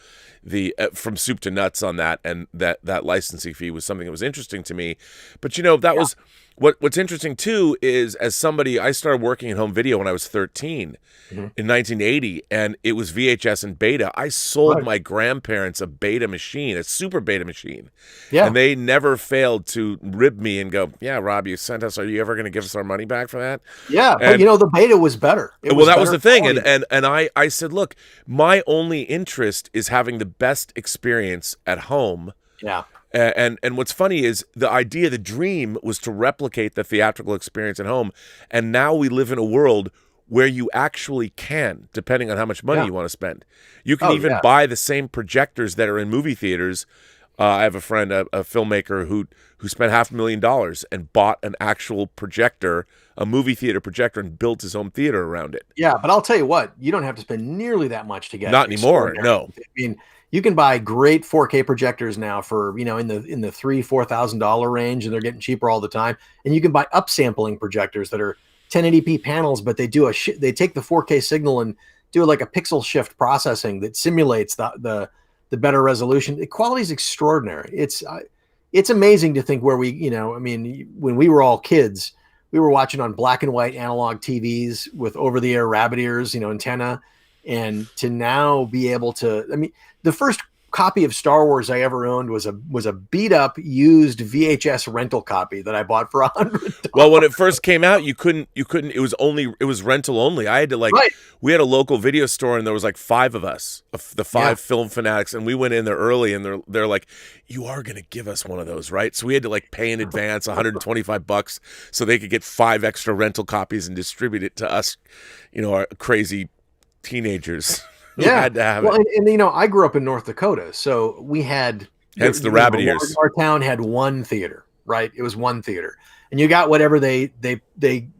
from soup to nuts on that, and that licensing fee was something that was interesting to me. But that was what's interesting too is, as somebody, I started working in home video when I was 13 in 1980, and it was VHS and beta. I sold my grandparents a beta machine, a super beta machine, and they never failed to rib me and go, "Yeah, Rob, you sent us. Are you ever going to give us our money back for that?" Yeah, but the beta was better. That was the thing, and I said, look, my only interest is having the best experience at home. Yeah. And what's funny is the dream was to replicate the theatrical experience at home. And now we live in a world where you actually can, depending on how much money you want to spend. You can even buy the same projectors that are in movie theaters. I have a friend, a filmmaker who spent $500,000 and bought an actual projector, a movie theater projector, and built his home theater around it. Yeah, but I'll tell you what, you don't have to spend nearly that much to get. Not anymore, no. I mean, you can buy great 4K projectors now for in the $3,000-$4,000 range, and they're getting cheaper all the time. And you can buy upsampling projectors that are 1080p panels, but they they take the 4K signal and do like a pixel shift processing that simulates the better resolution. The quality is extraordinary. It's amazing to think where when we were all kids, we were watching on black and white analog TVs with over-the-air rabbit ears, antenna, and to now be able to, the first copy of Star Wars I ever owned was a beat up used VHS rental copy that I bought for $100. Well, when it first came out, you couldn't, it was rental only. I had to we had a local video store, and there was like 5 of us, the 5 film fanatics, and we went in there early, and they're like, "You are going to give us one of those, right?" So we had to pay in advance $125 so they could get 5 extra rental copies and distribute it to us, our crazy teenagers. Yeah, had to have it. And I grew up in North Dakota, so we had, hence the rabbit ears. Our town had one theater, right? It was one theater, and you got whatever they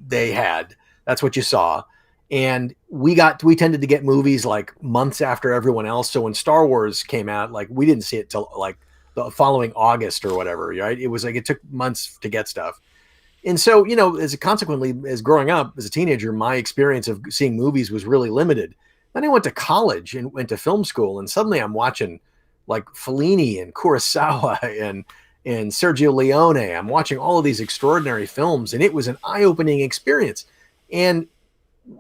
had. That's what you saw, and we tended to get movies like months after everyone else. So when Star Wars came out, we didn't see it till the following August or whatever, right? It was it took months to get stuff. And so, as growing up as a teenager, my experience of seeing movies was really limited. Then I went to college and went to film school, and suddenly I'm watching Fellini and Kurosawa and Sergio Leone. I'm watching all of these extraordinary films, and it was an eye-opening experience. And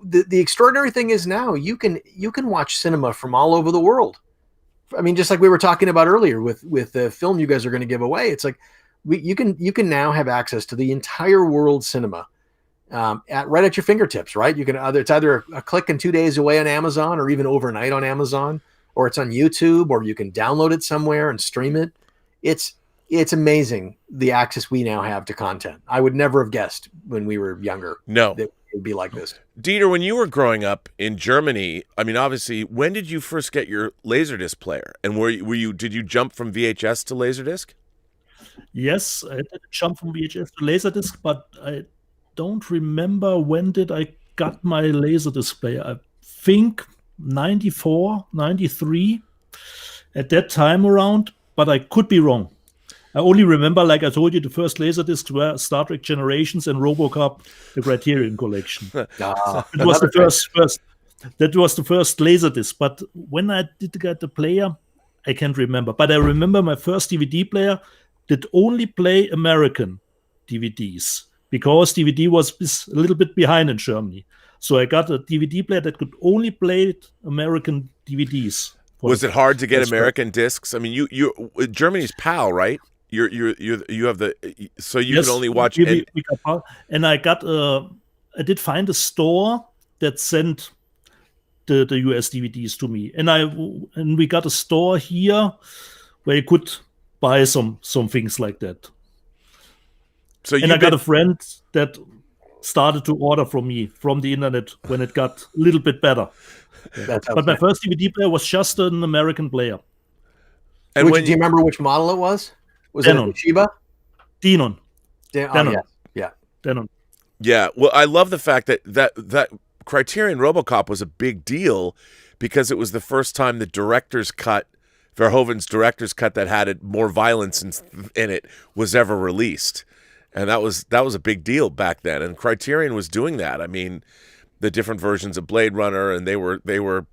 the extraordinary thing is now you can watch cinema from all over the world. Just like we were talking about earlier with the film you guys are going to give away. It's you can now have access to the entire world cinema. Right at your fingertips, right? You can it's either a click and 2 days away on Amazon, or even overnight on Amazon, or it's on YouTube, or you can download it somewhere and stream it. It's amazing the access we now have to content. I would never have guessed when we were younger. No, that it would be like this. Dieter, when you were growing up in Germany, obviously, when did you first get your Laserdisc player? And did you jump from VHS to Laserdisc? Yes, I did jump from VHS to Laserdisc, but I don't remember when did I got my Laserdisc player. I think 94, 93 at that time around, but I could be wrong. I only remember, like I told you, the first Laserdiscs were Star Trek Generations and RoboCop, the Criterion collection. That was the first Laserdisc. But when I did get the player, I can't remember. But I remember my first DVD player did only play American DVDs, because DVD was a little bit behind in Germany. So I got a DVD player that could only play American DVDs. Was it hard to get American discs? You Germany's PAL, right? You have so you can only watch. And I did find a store that sent the US DVDs to me, and we got a store here where you could buy some things like that. I got a friend that started to order from me from the internet when it got a little bit better. But my first DVD player was just an American player. And do you remember which model it was? Was Denon. It a Toshiba? Denon. Denon. Yeah. Denon. Yeah. Well, I love the fact that Criterion RoboCop was a big deal, because it was the first time the director's cut, Verhoeven's director's cut that had more violence in it, was ever released. And that was a big deal back then. And Criterion was doing that. I mean, the different versions of Blade Runner, and they were,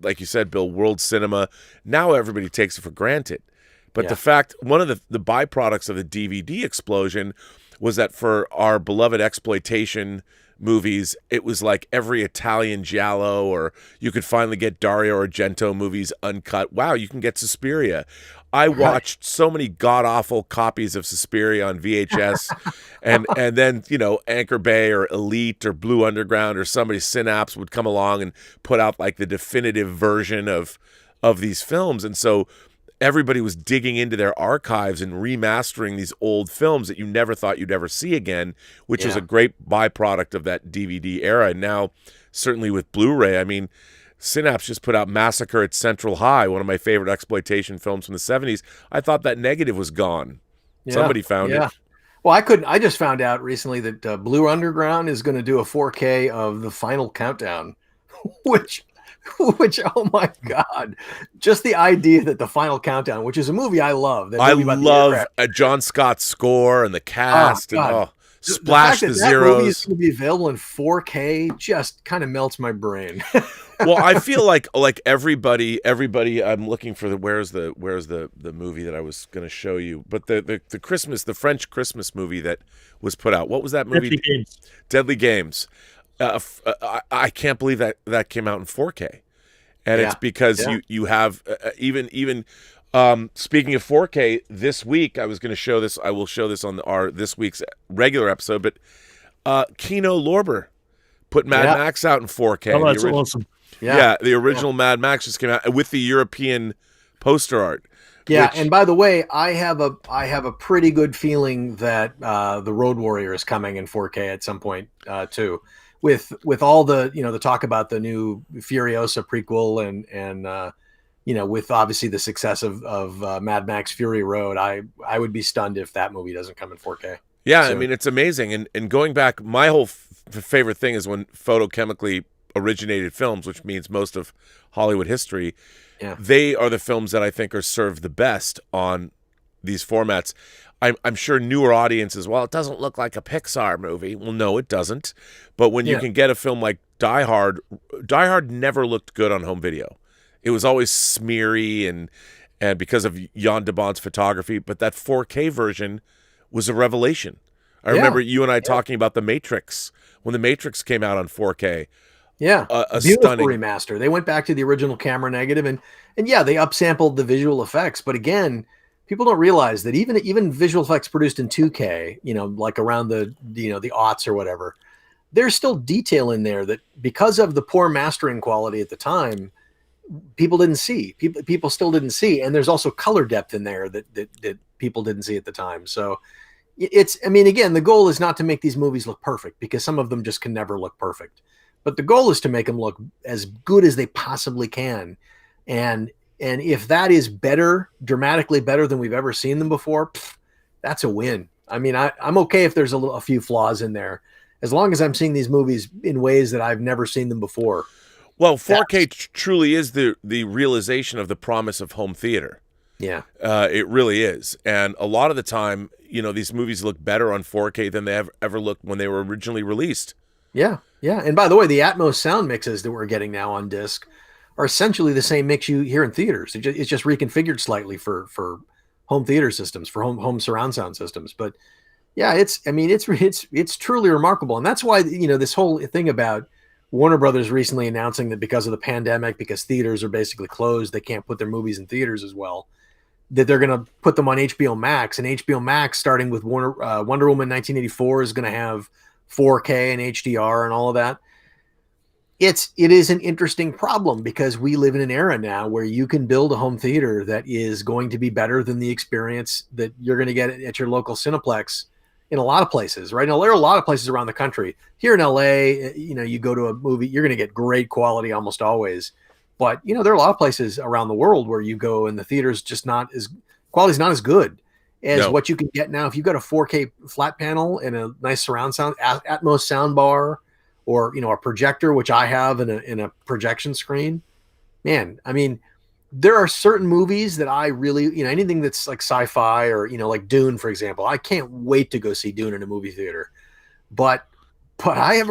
like you said, Bill, world cinema. Now everybody takes it for granted. But the fact, one of the byproducts of the DVD explosion was that for our beloved exploitation movies, it was like every Italian giallo, or you could finally get Dario Argento movies uncut. Wow, you can get Suspiria. I watched so many god-awful copies of Suspiria on VHS, and then, you know, Anchor Bay or Elite or Blue Underground or somebody, Synapse, would come along and put out like the definitive version of these films. And so everybody was digging into their archives and remastering these old films that you never thought you'd ever see again, which was a great byproduct of that DVD era. And now, certainly with Blu-ray, I mean, Synapse just put out Massacre at Central High, one of my favorite exploitation films from the 70s. I thought that negative was gone. Somebody found it. Well, I just found out recently that Blue Underground is going to do a 4K of The Final Countdown, which, oh my God, just the idea that The Final Countdown, which is a movie I love. I love John Scott's score and the cast, and Splash the Zeros. That movie is going to be available in 4K just kind of melts my brain. Well, I feel like everybody. I'm looking for where's the movie that I was going to show you, but the French Christmas movie that was put out. What was that movie? Deadly Games. I can't believe that came out in 4K, and it's because you have even speaking of 4K, this week I was going to show this. I will show this on this week's regular episode, but Kino Lorber put Mad Max out in 4K. Oh, that's awesome. Yeah, the original Mad Max just came out with the European poster art. Yeah, and by the way, I have a pretty good feeling that the Road Warrior is coming in 4K at some point too. With all the the talk about the new Furiosa prequel and with obviously the success of Mad Max Fury Road, I would be stunned if that movie doesn't come in 4K. Yeah, I mean, it's amazing. And going back, my whole favorite thing is when photochemically originated films, which means most of Hollywood history, they are the films that I think are served the best on these formats. I'm sure newer audiences, well, it doesn't look like a Pixar movie. Well, no, it doesn't. But when you can get a film like Die Hard never looked good on home video. It was always smeary and because of Jan de Bont's photography. But that 4K version was a revelation. I remember you and I talking about The Matrix when The Matrix came out on 4K. Yeah, a beautiful stunning remaster. They went back to the original camera negative and yeah, they upsampled the visual effects. But again, people don't realize that even visual effects produced in 2K, like around the aughts or whatever, there's still detail in there that because of the poor mastering quality at the time, people didn't see. People still didn't see, and there's also color depth in there that people didn't see at the time. So again, the goal is not to make these movies look perfect because some of them just can never look perfect. But the goal is to make them look as good as they possibly can. And if that is better, dramatically better than we've ever seen them before, that's a win. I mean, I'm okay if there's a few flaws in there, as long as I'm seeing these movies in ways that I've never seen them before. Well, 4K truly is the realization of the promise of home theater. Yeah. It really is. And a lot of the time, these movies look better on 4K than they have ever looked when they were originally released. Yeah. Yeah. And by the way, the Atmos sound mixes that we're getting now on disc are essentially the same mix you hear in theaters. It's just reconfigured slightly for home theater systems, for home surround sound systems. But yeah, it's truly remarkable. And that's why, this whole thing about Warner Brothers recently announcing that because of the pandemic, because theaters are basically closed, they can't put their movies in theaters as well, that they're going to put them on HBO Max. And HBO Max, starting with Wonder Woman 1984, is going to have 4K and HDR and all of that. It is an interesting problem because we live in an era now where you can build a home theater that is going to be better than the experience that you're going to get at your local Cineplex in a lot of places. Right now, there are a lot of places around the country. Here in LA, you go to a movie, you're going to get great quality almost always. But, there are a lot of places around the world where you go and the theater's just quality's not as good as what you can get now. If you've got a 4K flat panel and a nice surround sound, Atmos sound bar, or a projector, which I have in a projection screen, man, I mean, there are certain movies that I really, anything that's like sci-fi or, like Dune, for example, I can't wait to go see Dune in a movie theater. But I get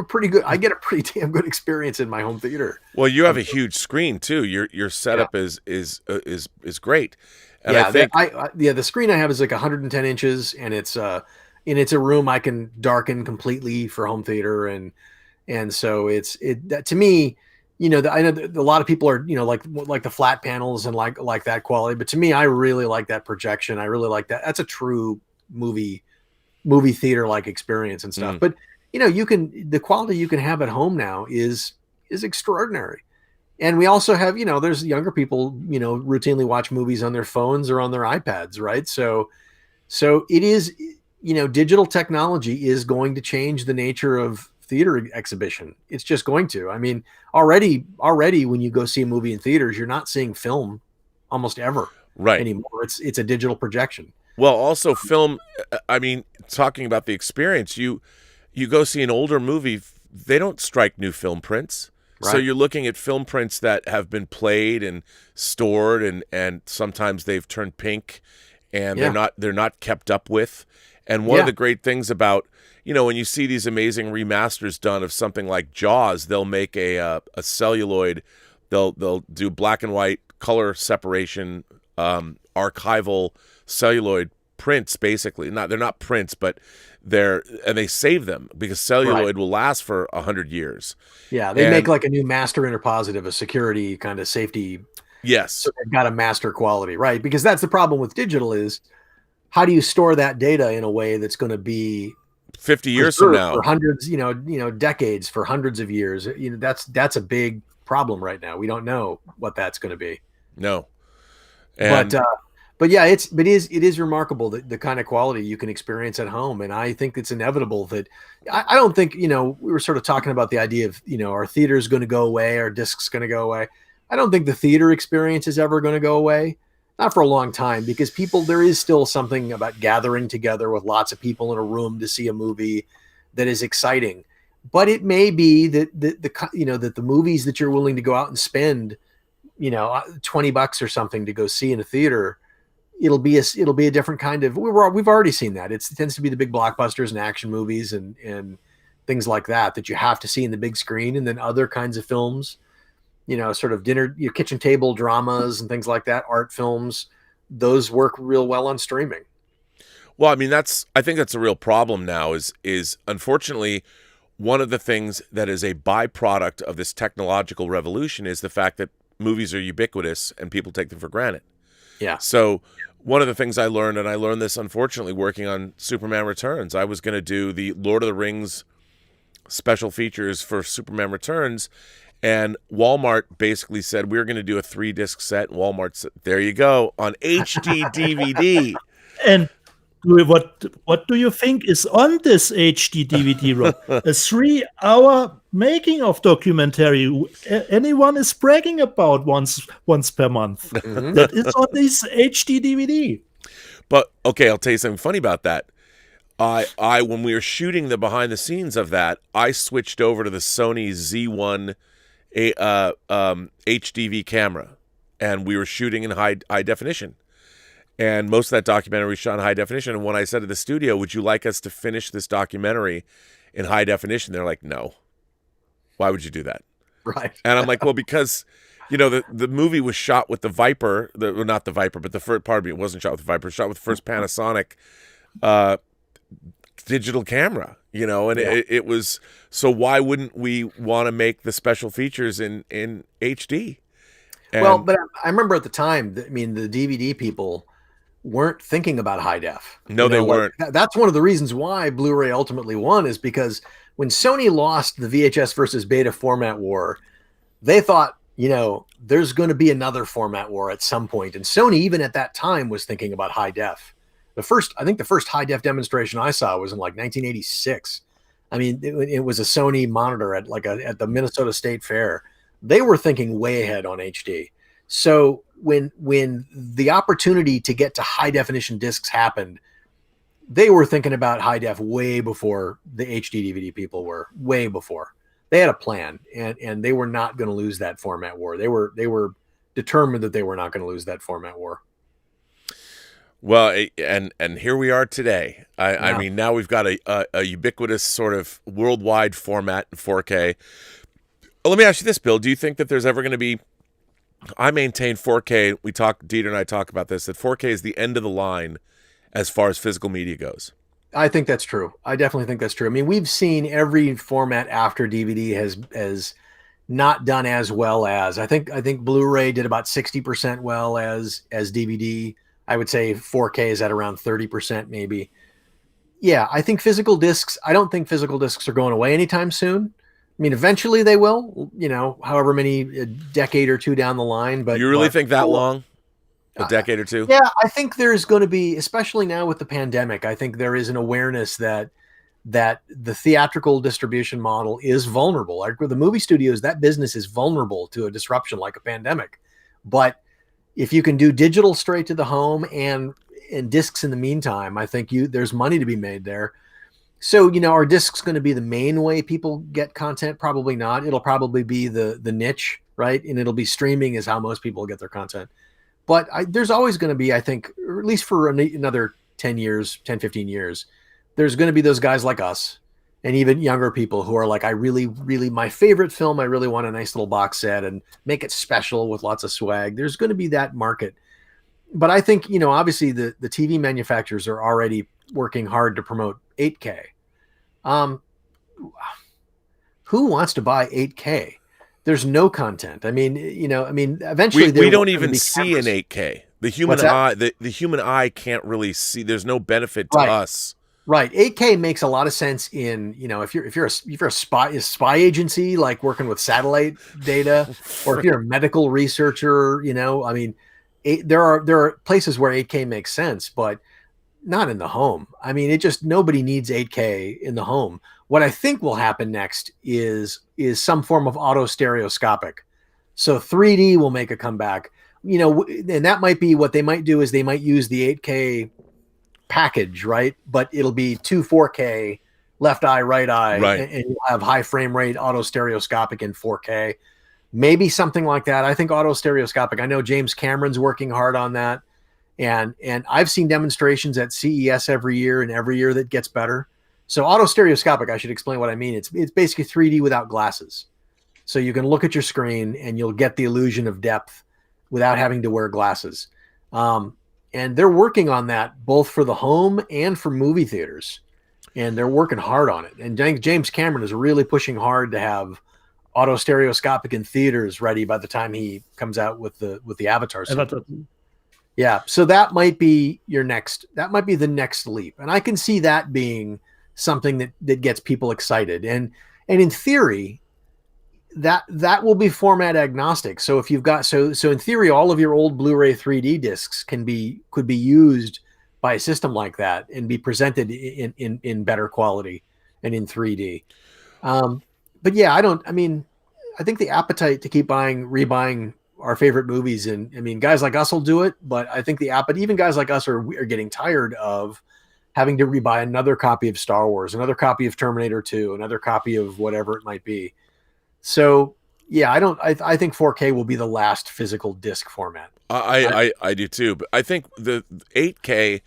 a pretty damn good experience in my home theater. Well, you have a huge screen too. Your setup is great. And I think the screen I have is like 110 inches, and it's a room I can darken completely for home theater, and so that, to me, I know that a lot of people are, like the flat panels and like that quality, but to me, I really like that projection. I really like that. That's a true movie theater like experience and stuff. But the quality you can have at home now is extraordinary. And we also have, there's younger people, routinely watch movies on their phones or on their iPads, right? So it is, digital technology is going to change the nature of theater exhibition. It's just going to. I mean, already when you go see a movie in theaters, you're not seeing film almost ever anymore. It's a digital projection. Well, also film, I mean, talking about the experience, you go see an older movie, they don't strike new film prints. Right. So you're looking at film prints that have been played and stored, and sometimes they've turned pink, and they're not kept up with. And one of the great things about, when you see these amazing remasters done of something like Jaws, they'll make a celluloid, they'll do black and white color separation, archival celluloid prints, basically. They're not prints, but they save them because celluloid will last for 100 years. Yeah, they make like a new master interpositive, a security kind of safety. Yes. So they've got a master quality, right? Because that's the problem with digital is, how do you store that data in a way that's going to be 50 years from now, for hundreds, decades, for hundreds of years? That's a big problem right now. We don't know what that's going to be. No. But yeah, it is remarkable the kind of quality you can experience at home. And I think it's inevitable that I don't think, we were sort of talking about the idea of, our theater's going to go away, our discs going to go away. I don't think the theater experience is ever going to go away. Not for a long time, because there is still something about gathering together with lots of people in a room to see a movie that is exciting. But it may be that that the movies that you're willing to go out and spend, $20 or something to go see in a theater, it'll be a different kind of. We've already seen that. It tends to be the big blockbusters and action movies and things like that you have to see in the big screen, and then other kinds of films. Sort of your kitchen table dramas and things like that, art films, those work real well on streaming. Well, I mean, I think that's a real problem now is unfortunately one of the things that is a byproduct of this technological revolution is the fact that movies are ubiquitous and people take them for granted. Yeah. So one of the things I learned, and I learned this unfortunately working on Superman Returns, I was going to do the Lord of the Rings special features for Superman Returns. And Walmart basically said, we're going to do a 3-disc set. And Walmart said, there you go, on HD DVD. And what do you think is on this HD DVD, Rob? A 3-hour making of documentary anyone is bragging about once per month. Mm-hmm. That is on this HD DVD. But, okay, I'll tell you something funny about that. I when we were shooting the behind the scenes of that, I switched over to the Sony Z1 HDV camera, and we were shooting in high definition, and most of that documentary was shot in high definition. And when I said to the studio, would you like us to finish this documentary in high definition, they're like, no. Why would you do that? Right. And I'm like, well, because the movie was shot with the Viper, not the Viper, but the first, pardon me, it wasn't shot with the Viper, it was shot with the first Panasonic digital camera, and it was, so why wouldn't we want to make the special features in HD? Well, but I remember at the time, the DVD people weren't thinking about high def. No, they weren't. That's one of the reasons why Blu-ray ultimately won, is because when Sony lost the VHS versus beta format war, they thought, there's going to be another format war at some point. And Sony, even at that time, was thinking about high def. I think the first high def demonstration I saw was in like 1986. I mean, it was a Sony monitor at the Minnesota State Fair. They were thinking way ahead on HD. So when the opportunity to get to high definition discs happened, they were thinking about high def way before the HD DVD people were. Way before. They had a plan, and they were not going to lose that format war. They were determined that they were not going to lose that format war. Well, and here we are today. I Yeah. mean, now we've got a ubiquitous sort of worldwide format in 4K. Let me ask you this, Bill. Do you think that there's ever going to be... I maintain 4K, Dieter and I talk about this, that 4K is the end of the line as far as physical media goes. I think that's true. I definitely think that's true. I mean, we've seen every format after DVD has not done as well as I think Blu-ray did about 60% well as DVD. I would say 4K is at around 30% maybe. Yeah, I think I don't think physical discs are going away anytime soon. I mean, eventually they will, however many, a decade or two down the line. But you really think that long? A decade or two? Yeah, I think there's going to be, especially now with the pandemic, I think there is an awareness that the theatrical distribution model is vulnerable. Like with the movie studios, that business is vulnerable to a disruption like a pandemic. But if you can do digital straight to the home and discs in the meantime, I think there's money to be made there. So, are discs going to be the main way people get content? Probably not. It'll probably be the niche, right? And it'll be streaming is how most people get their content. But there's always going to be, I think, or at least for another 10 years, 10, 15 years, there's going to be those guys like us and even younger people who are like, I really, really, my favorite film, I really want a nice little box set and make it special with lots of swag. There's going to be that market. But I think, obviously the TV manufacturers are already working hard to promote 8K. Who wants to buy 8K? There's no content. I mean, eventually we don't even see an 8K. The human eye, the human eye can't really see. There's no benefit to us. Right. 8K makes a lot of sense in, if you're a spy agency, like working with satellite data, or if you're a medical researcher, I mean, there are places where 8K makes sense, but not in the home. I mean, nobody needs 8K in the home. What I think will happen next is some form of auto stereoscopic. So 3D will make a comeback, and that might be what they might do is they might use the 8K package, right? But it'll be 2 4K, left eye, right eye, right. And you'll have high frame rate auto stereoscopic in 4K. Maybe something like that. I think auto stereoscopic. I know James Cameron's working hard on that. And I've seen demonstrations at CES every year, and every year that gets better. So auto stereoscopic, I should explain what I mean. It's basically 3D without glasses. So you can look at your screen and you'll get the illusion of depth without having to wear glasses. And they're working on that both for the home and for movie theaters. And they're working hard on it. And James Cameron is really pushing hard to have auto stereoscopic in theaters ready by the time he comes out with the Avatar. Yeah. So that might be the next leap. And I can see that being something that gets people excited. And in theory, that will be format agnostic. So if you've got, so in theory, all of your old Blu-ray 3D discs could be used by a system like that and be presented in better quality and in 3D. But yeah, I think the appetite to keep rebuying our favorite movies, and I mean, guys like us will do it, but I think even guys like us are getting tired of having to rebuy another copy of Star Wars, another copy of Terminator 2, another copy of whatever it might be. So yeah, I think 4K will be the last physical disc format. I do too, but I think the 8K,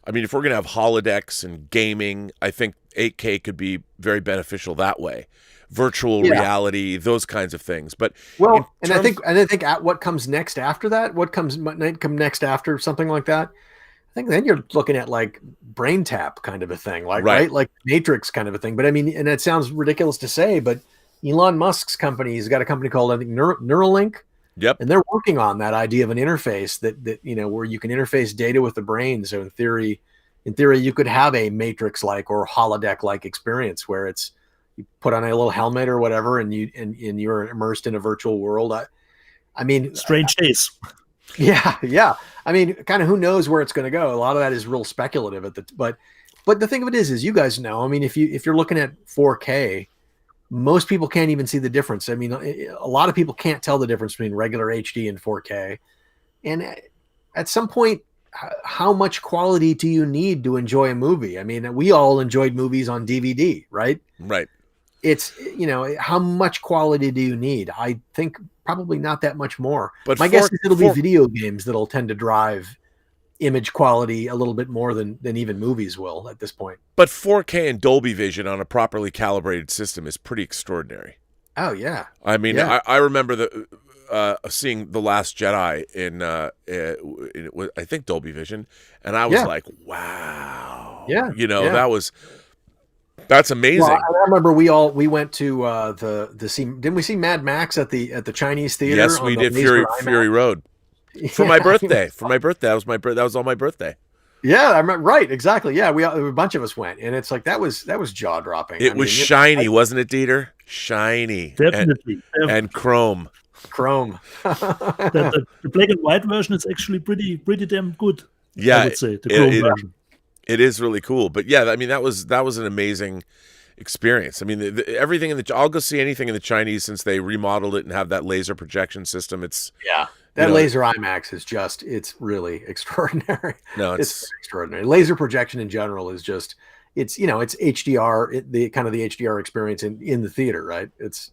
I mean, if we're going to have holodecks and gaming, I think 8K could be very beneficial that way. Virtual reality, those kinds of things. But I think at what comes next after that, might come next after something like that, I think then you're looking at like brain tap kind of a thing, like right? Like Matrix kind of a thing. But I mean, and it sounds ridiculous to say, but Elon Musk's company has got a company called, I think, Neuralink. Yep. And they're working on that idea of an interface that where you can interface data with the brain. So in theory, you could have a Matrix-like or holodeck-like experience where it's, you put on a little helmet or whatever, and you're immersed in a virtual world. I mean, strange case. Yeah. I mean, kind of who knows where it's going to go. A lot of that is real speculative but the thing of it is you guys know. I mean, if you're looking at 4K, most people can't even see the difference. I mean, a lot of people can't tell the difference between regular HD and 4K. And at some point, how much quality do you need to enjoy a movie? I mean, we all enjoyed movies on DVD, right? Right. It's, how much quality do you need? I think probably not that much more. But my guess is it'll be video games that'll tend to drive image quality a little bit more than even movies will at this point. But 4K and Dolby Vision on a properly calibrated system is pretty extraordinary. Oh yeah. I mean, yeah. I remember seeing The Last Jedi in I think Dolby Vision, and I was like, wow. Yeah. That's amazing. Well, I remember we went to didn't we see Mad Max at the Chinese theater? Yes, we did. Fury Road. For my birthday. That was on my birthday. Yeah, I remember. Right, exactly. Yeah, a bunch of us went, and it's like that was jaw dropping. It was shiny, wasn't it, Dieter? Shiny, definitely, and chrome. The black and white version is actually pretty damn good. Yeah, I would say the chrome version. It is really cool, but yeah, I mean that was an amazing experience. I mean, everything I'll go see anything in the Chinese since they remodeled it and have that laser projection system. That laser IMAX is it's really extraordinary. No, it's extraordinary. Laser projection in general is just it's HDR, the kind of the HDR experience in the theater, right? It's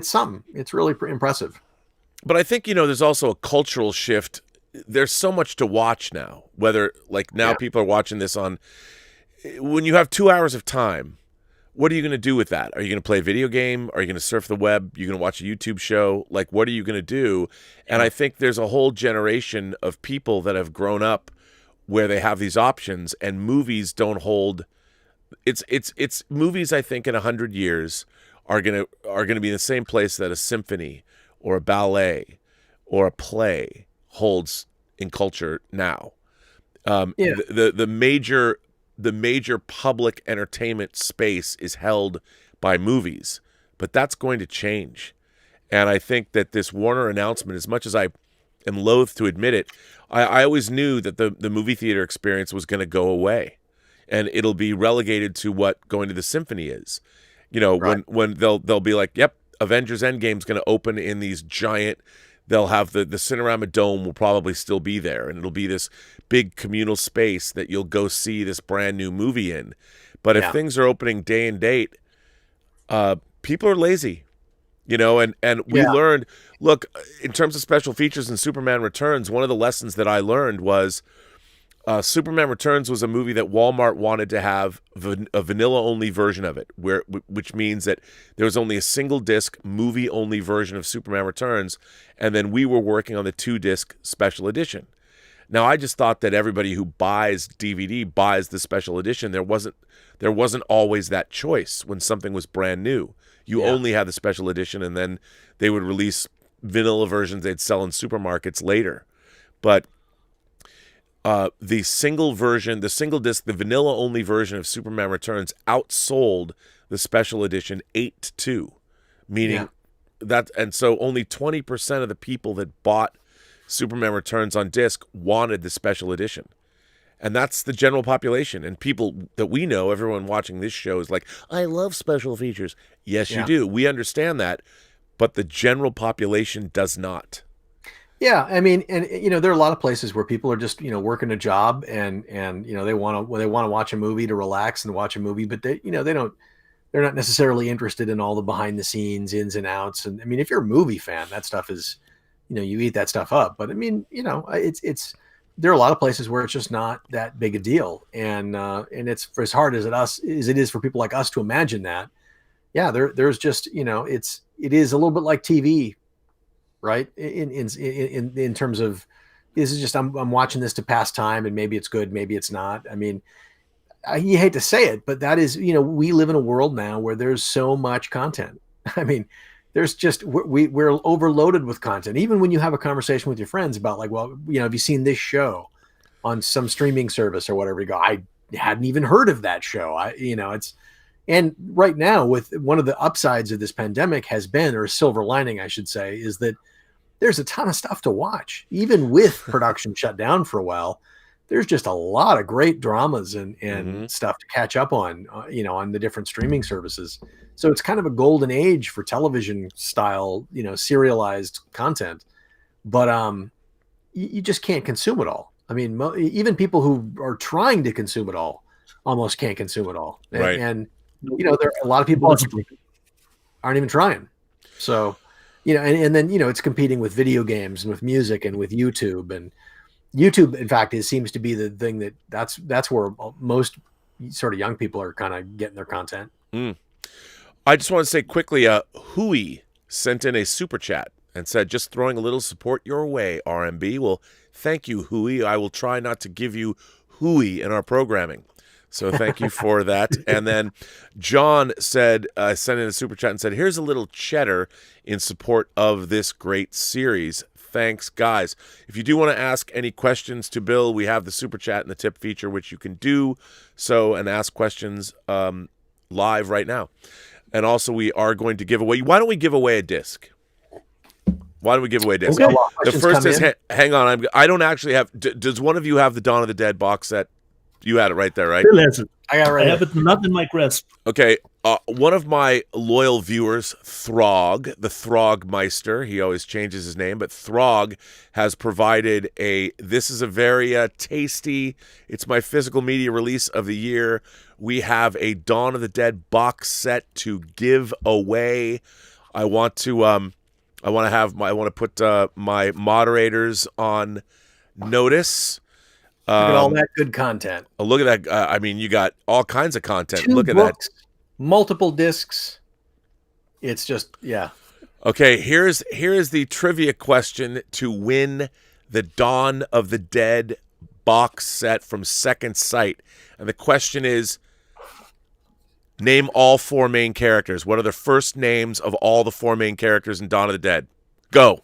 something. It's really impressive. But I think there's also a cultural shift. There's so much to watch now. Whether people are watching this on when you have 2 hours of time. What are you going to do with that? Are you going to play a video game? Are you going to surf the web? Are you going to watch a YouTube show? Like, what are you going to do? And I think there's a whole generation of people that have grown up where they have these options, and movies don't hold. It's movies. I think in 100 years are going to be in the same place that a symphony or a ballet or a play holds in culture now. The major public entertainment space is held by movies, but that's going to change. And I think that this Warner announcement, as much as I am loath to admit it, I always knew that the movie theater experience was going to go away, and it'll be relegated to what going to the symphony is. Right. when they'll be like, yep, Avengers Endgame's going to open in these giant. They'll have the Cinerama Dome will probably still be there, and it'll be this big communal space that you'll go see this brand new movie in. But if things are opening day and date, people are lazy, and we learned, look, in terms of special features in Superman Returns, one of the lessons that I learned was Superman Returns was a movie that Walmart wanted to have a vanilla-only version of it, which means that there was only a single-disc, movie-only version of Superman Returns, and then we were working on the 2-disc special edition. Now, I just thought that everybody who buys DVD buys the special edition. There wasn't always that choice when something was brand new. You only had the special edition, and then they would release vanilla versions they'd sell in supermarkets later. But the single disc, the vanilla only version of Superman Returns outsold the special edition 8-2, meaning that, and so only 20% of the people that bought Superman Returns on disc wanted the special edition. And that's the general population. And people that we know, everyone watching this show is like, I love special features. Yes, you do. We understand that. But the general population does not. Yeah, I mean, and there are a lot of places where people are just working a job and they want to watch a movie to relax and watch a movie, but they're not necessarily interested in all the behind the scenes ins and outs. And I mean, if you're a movie fan, that stuff is you eat that stuff up. But I mean, it's there are a lot of places where it's just not that big a deal, and it's for as hard as it is for people like us to imagine that. Yeah, there's just it is a little bit like TV. Right. In terms of this is just I'm watching this to pass time, and maybe it's good, maybe it's not. I mean, you hate to say it, but that is we live in a world now where there's so much content. I mean, there's just we're overloaded with content. Even when you have a conversation with your friends about like, well, have you seen this show on some streaming service or whatever? You go, I hadn't even heard of that show. And right now, with one of the upsides of this pandemic has been, or a silver lining, I should say, is that there's a ton of stuff to watch. Even with production shut down for a while, there's just a lot of great dramas and stuff to catch up on, on the different streaming services. So it's kind of a golden age for television style, serialized content. But you just can't consume it all. I mean, even people who are trying to consume it all almost can't consume it all. Right. And there are a lot of people that aren't even trying. So and then it's competing with video games and with music and with YouTube. And YouTube, in fact, seems to be the thing that's where most sort of young people are kind of getting their content. I just want to say quickly, Hui sent in a super chat and said, just throwing a little support your way, RMB. Well, thank you, Hui. I will try not to give you Hui in our programming. So thank you for that. And then John said, sent in a super chat and said, here's a little cheddar in support of this great series. Thanks, guys. If you do want to ask any questions to Bill, we have the super chat and the tip feature, which you can do so and ask questions live right now. And also, we are going to give away. Why don't we give away a disc? Why don't we give away a disc? Okay. The first is, hang on, I don't actually have. Does one of you have the Dawn of the Dead box set? You had it right there, right? Still has it. I got it right. I have it not in my grasp. Okay, one of my loyal viewers, Throg, the Throgmeister, he always changes his name, but Throg has provided this is a very tasty, it's my physical media release of the year. We have a Dawn of the Dead box set to give away. I want to put my moderators on notice. Look at all that good content. Look at that. I mean, you got all kinds of content. 2 Look at books, that. Multiple discs. It's just, yeah. Okay, here's the trivia question to win the Dawn of the Dead box set from Second Sight. And the question is, name all 4 main characters. What are the first names of all the 4 main characters in Dawn of the Dead? Go.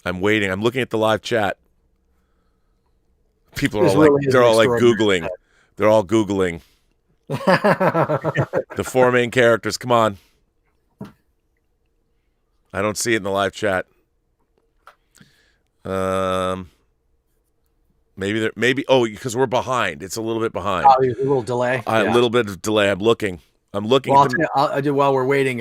I'm waiting. I'm looking at the live chat. People are they're all Googling. They're all Googling. The 4 main characters. Come on. I don't see it in the live chat. Maybe. Oh, because we're behind. It's a little bit behind. Oh, there's a little delay. A little bit of delay. I'm looking. Well, I'll do while we're waiting.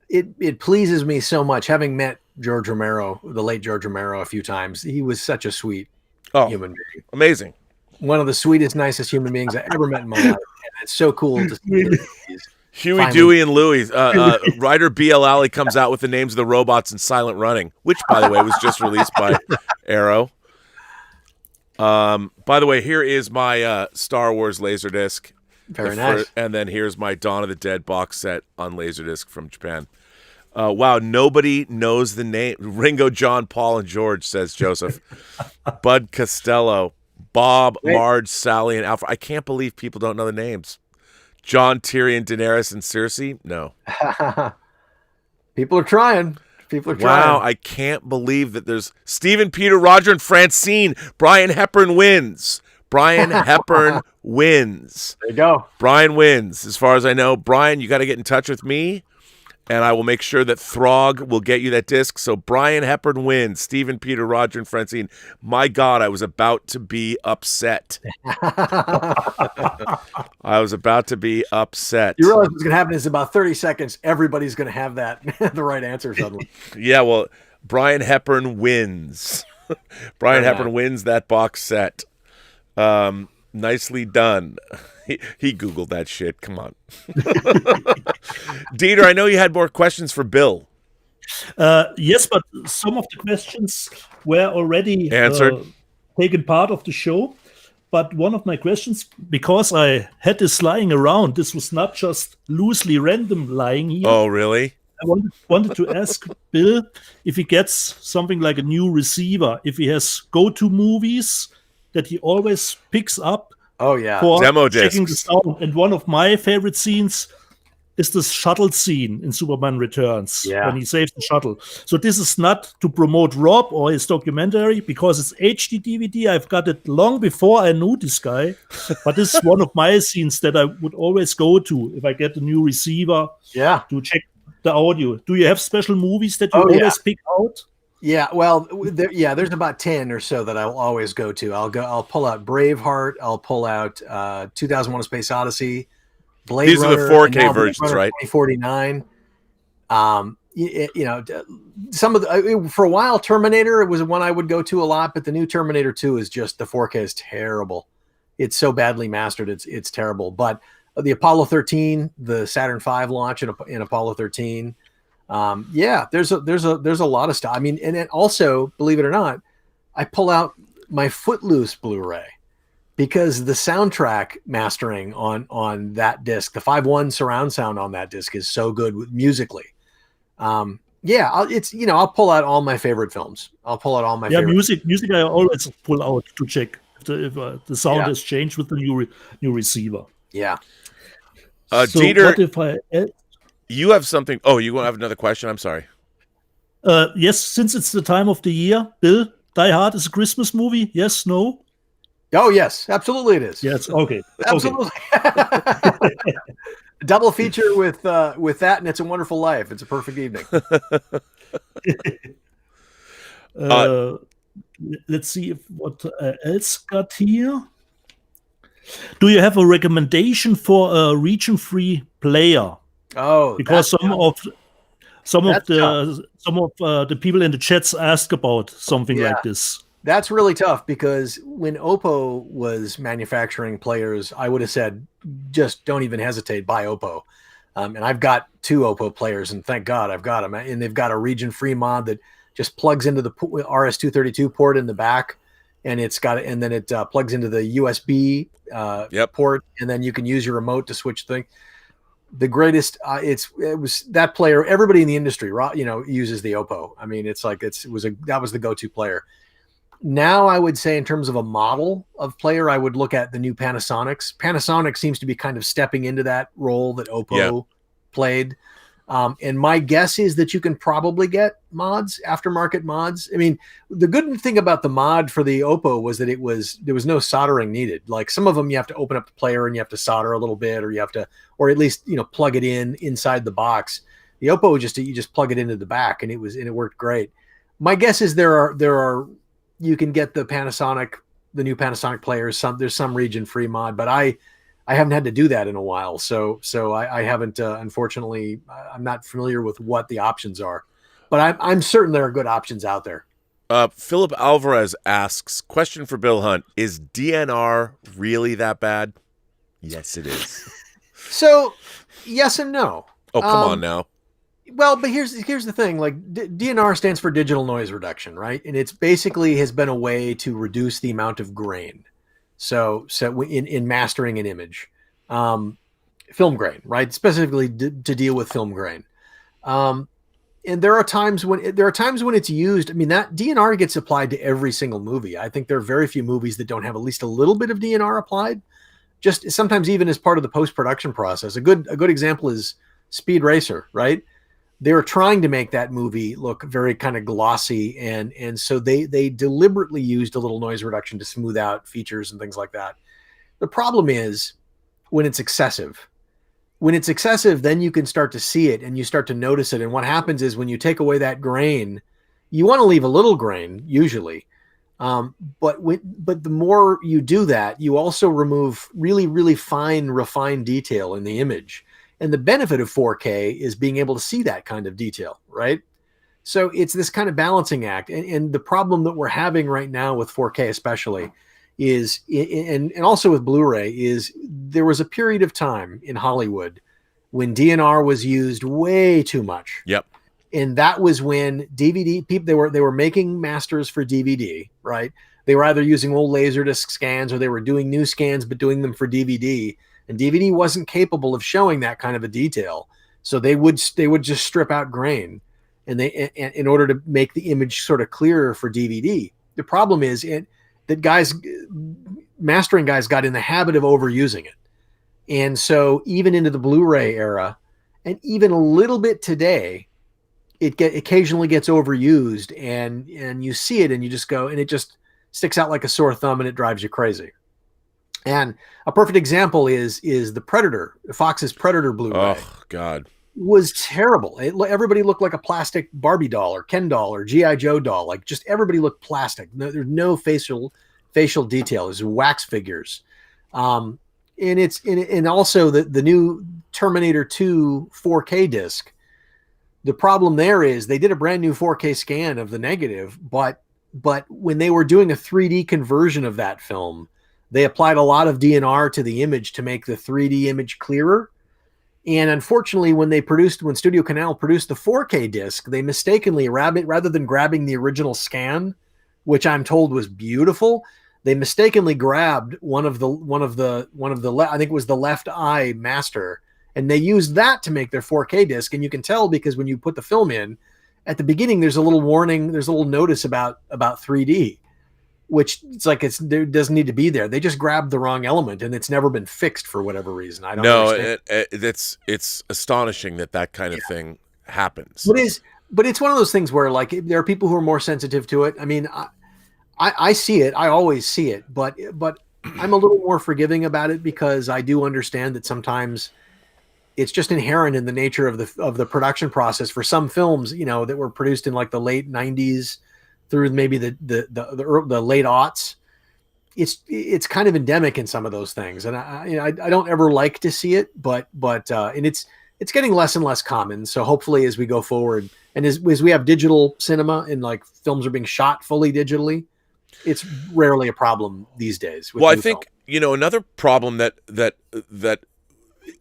It pleases me so much having met George Romero, the late George Romero, a few times. He was such a sweet human being. Amazing. One of the sweetest, nicest human beings I ever met in my life. And it's so cool to see Huey, Dewey, and Louie. Writer B.L. Alley comes out with the names of the robots in Silent Running, which, by the way, was just released by Arrow. By the way, here is my Star Wars Laserdisc. Very nice. And then here's my Dawn of the Dead box set on Laserdisc from Japan. Wow, nobody knows the name. Ringo, John, Paul, and George, says Joseph. Bud Costello, Bob, Marge, Sally, and Alfred. I can't believe people don't know the names. John, Tyrion, Daenerys, and Cersei? No. People are trying. Wow, I can't believe that there's Stephen, Peter, Roger, and Francine. Brian Hepburn wins. Brian Hepburn wins. There you go. Brian wins. As far as I know, Brian, you got to get in touch with me, and I will make sure that Throg will get you that disc. So Brian Hepburn wins. Stephen, Peter, Roger, and Francine. My God, I was about to be upset. I was about to be upset. You realize what's going to happen is about 30 seconds, everybody's going to have that the right answer suddenly. Yeah, well, Brian Hepburn wins. Brian Hepburn wins that box set. Nicely done. He Googled that shit. Come on. Dieter, I know you had more questions for Bill. Yes, but some of the questions were already answered, taken part of the show. But one of my questions, because I had this lying around, this was not just loosely random lying here. Oh, really? I wanted to ask Bill if he gets something like a new receiver, if he has go-to movies that he always picks up for demo checking discs. the sound. And one of my favorite scenes is the shuttle scene in Superman Returns when he saves the shuttle. So this is not to promote Rob or his documentary because it's HD DVD. I've got it long before I knew this guy, but this is one of my scenes that I would always go to if I get a new receiver to check the audio. Do you have special movies that you always pick out? Yeah, well, there's about 10 or so that I'll always go to. I'll pull out Braveheart. I'll pull out 2001: A Space Odyssey, Blade Runner. These are the 4K versions, right? 2049. Some of the for a while, Terminator was one I would go to a lot, but the new Terminator 2 is just the 4K is terrible. It's so badly mastered, it's terrible. But the Apollo 13, the Saturn V launch in Apollo 13. There's a lot of stuff. I mean, and then also, believe it or not, I pull out my Footloose Blu-ray because the soundtrack mastering on that disc, the 5.1 surround sound on that disc is so good musically. I'll pull out all my favorite films. I'll pull out all my favorite music. I always pull out to check if the sound has changed with the new receiver. Yeah. So Dieter, what if I? You have something. Oh, you want to have another question? I'm sorry. Yes, since it's the time of the year, Bill, Die Hard is a Christmas movie. Yes, no. Oh yes, absolutely it is. Yes, okay, absolutely. Okay. Double feature with that and It's a Wonderful Life. It's a perfect evening. Let's see what else got here. Do you have a recommendation for a region-free player? Oh, because some of the people in the chats asked about something like this. That's really tough because when Oppo was manufacturing players, I would have said, just don't even hesitate, buy Oppo. And I've got 2 Oppo players, and thank God I've got them. And they've got a region-free mod that just plugs into the RS-232 port in the back, and it plugs into the USB port, and then you can use your remote to switch things. The greatest, it was that player. Everybody in the industry, uses the Oppo. I mean, it's like that was the go-to player. Now, I would say in terms of a model of player, I would look at the new Panasonics. Panasonic seems to be kind of stepping into that role that Oppo played. And my guess is that you can probably get aftermarket mods. I mean, the good thing about the mod for the Oppo was that there was no soldering needed. Like some of them, you have to open up the player and you have to solder a little bit, or at least, plug it inside the box. The Oppo you just plug it into the back and it worked great. My guess is you can get the new Panasonic players. There's some region free mod, but I haven't had to do that in a while. So I haven't, unfortunately, I'm not familiar with what the options are, but I'm certain there are good options out there. Philip Alvarez asks, question for Bill Hunt, is DNR really that bad? Yes, it is. So yes and no. Oh, come on now. Well, but here's the thing. Like DNR stands for digital noise reduction, right? And it's basically has been a way to reduce the amount of grain. So in mastering an image, film grain, right? Specifically to deal with film grain. And there are times when it's used. I mean, that DNR gets applied to every single movie. I think there are very few movies that don't have at least a little bit of DNR applied. Just sometimes even as part of the post-production process. A good example is Speed Racer, right? They were trying to make that movie look very kind of glossy, and so they deliberately used a little noise reduction to smooth out features and things like that. The problem is when it's excessive. When it's excessive, then you can start to see it and you start to notice it. And what happens is when you take away that grain, you want to leave a little grain usually, but the more you do that, you also remove really, really fine, refined detail in the image. And the benefit of 4K is being able to see that kind of detail, right? So it's this kind of balancing act. And the problem that we're having right now with 4K especially is, and also with Blu-ray, is there was a period of time in Hollywood when DNR was used way too much. Yep. And that was when DVD people, they were making masters for DVD, right? They were either using old Laserdisc scans or they were doing new scans, but doing them for DVD. And DVD wasn't capable of showing that kind of a detail, so they would just strip out grain, and in order to make the image sort of clearer for DVD. The problem is that mastering guys got in the habit of overusing it, and so even into the Blu-ray era, and even a little bit today, it occasionally gets overused, and you see it, and you just go, and it just sticks out like a sore thumb, and it drives you crazy. And a perfect example is the Predator, Fox's Predator Blu-ray. Oh God, was terrible. Everybody looked like a plastic Barbie doll or Ken doll or GI Joe doll. Like just everybody looked plastic. There's no facial detail. There's wax figures. And also the new Terminator 2 4K disc. The problem there is they did a brand new 4K scan of the negative, but when they were doing a 3D conversion of that film, they applied a lot of DNR to the image to make the 3D image clearer. And unfortunately, when Studio Canal produced the 4K disc, they mistakenly, rather than grabbing the original scan, which I'm told was beautiful, they mistakenly grabbed one of the I think it was the left eye master, and they used that to make their 4K disc. And you can tell because when you put the film in, at the beginning, there's a little warning, there's a little notice about 3D, which it's like there doesn't need to be there. They just grabbed the wrong element, and it's never been fixed for whatever reason. I don't know. It's astonishing that kind of thing happens. But it's one of those things where, like, there are people who are more sensitive to it. I mean, I see it. I always see it, but I'm a little more forgiving about it because I do understand that sometimes it's just inherent in the nature of the production process for some films, that were produced in like the late 90s through maybe the late aughts. It's kind of endemic in some of those things, and I don't ever like to see it, but and it's getting less and less common. So hopefully, as we go forward, and as we have digital cinema and like films are being shot fully digitally, it's rarely a problem these days. Well, I think another problem that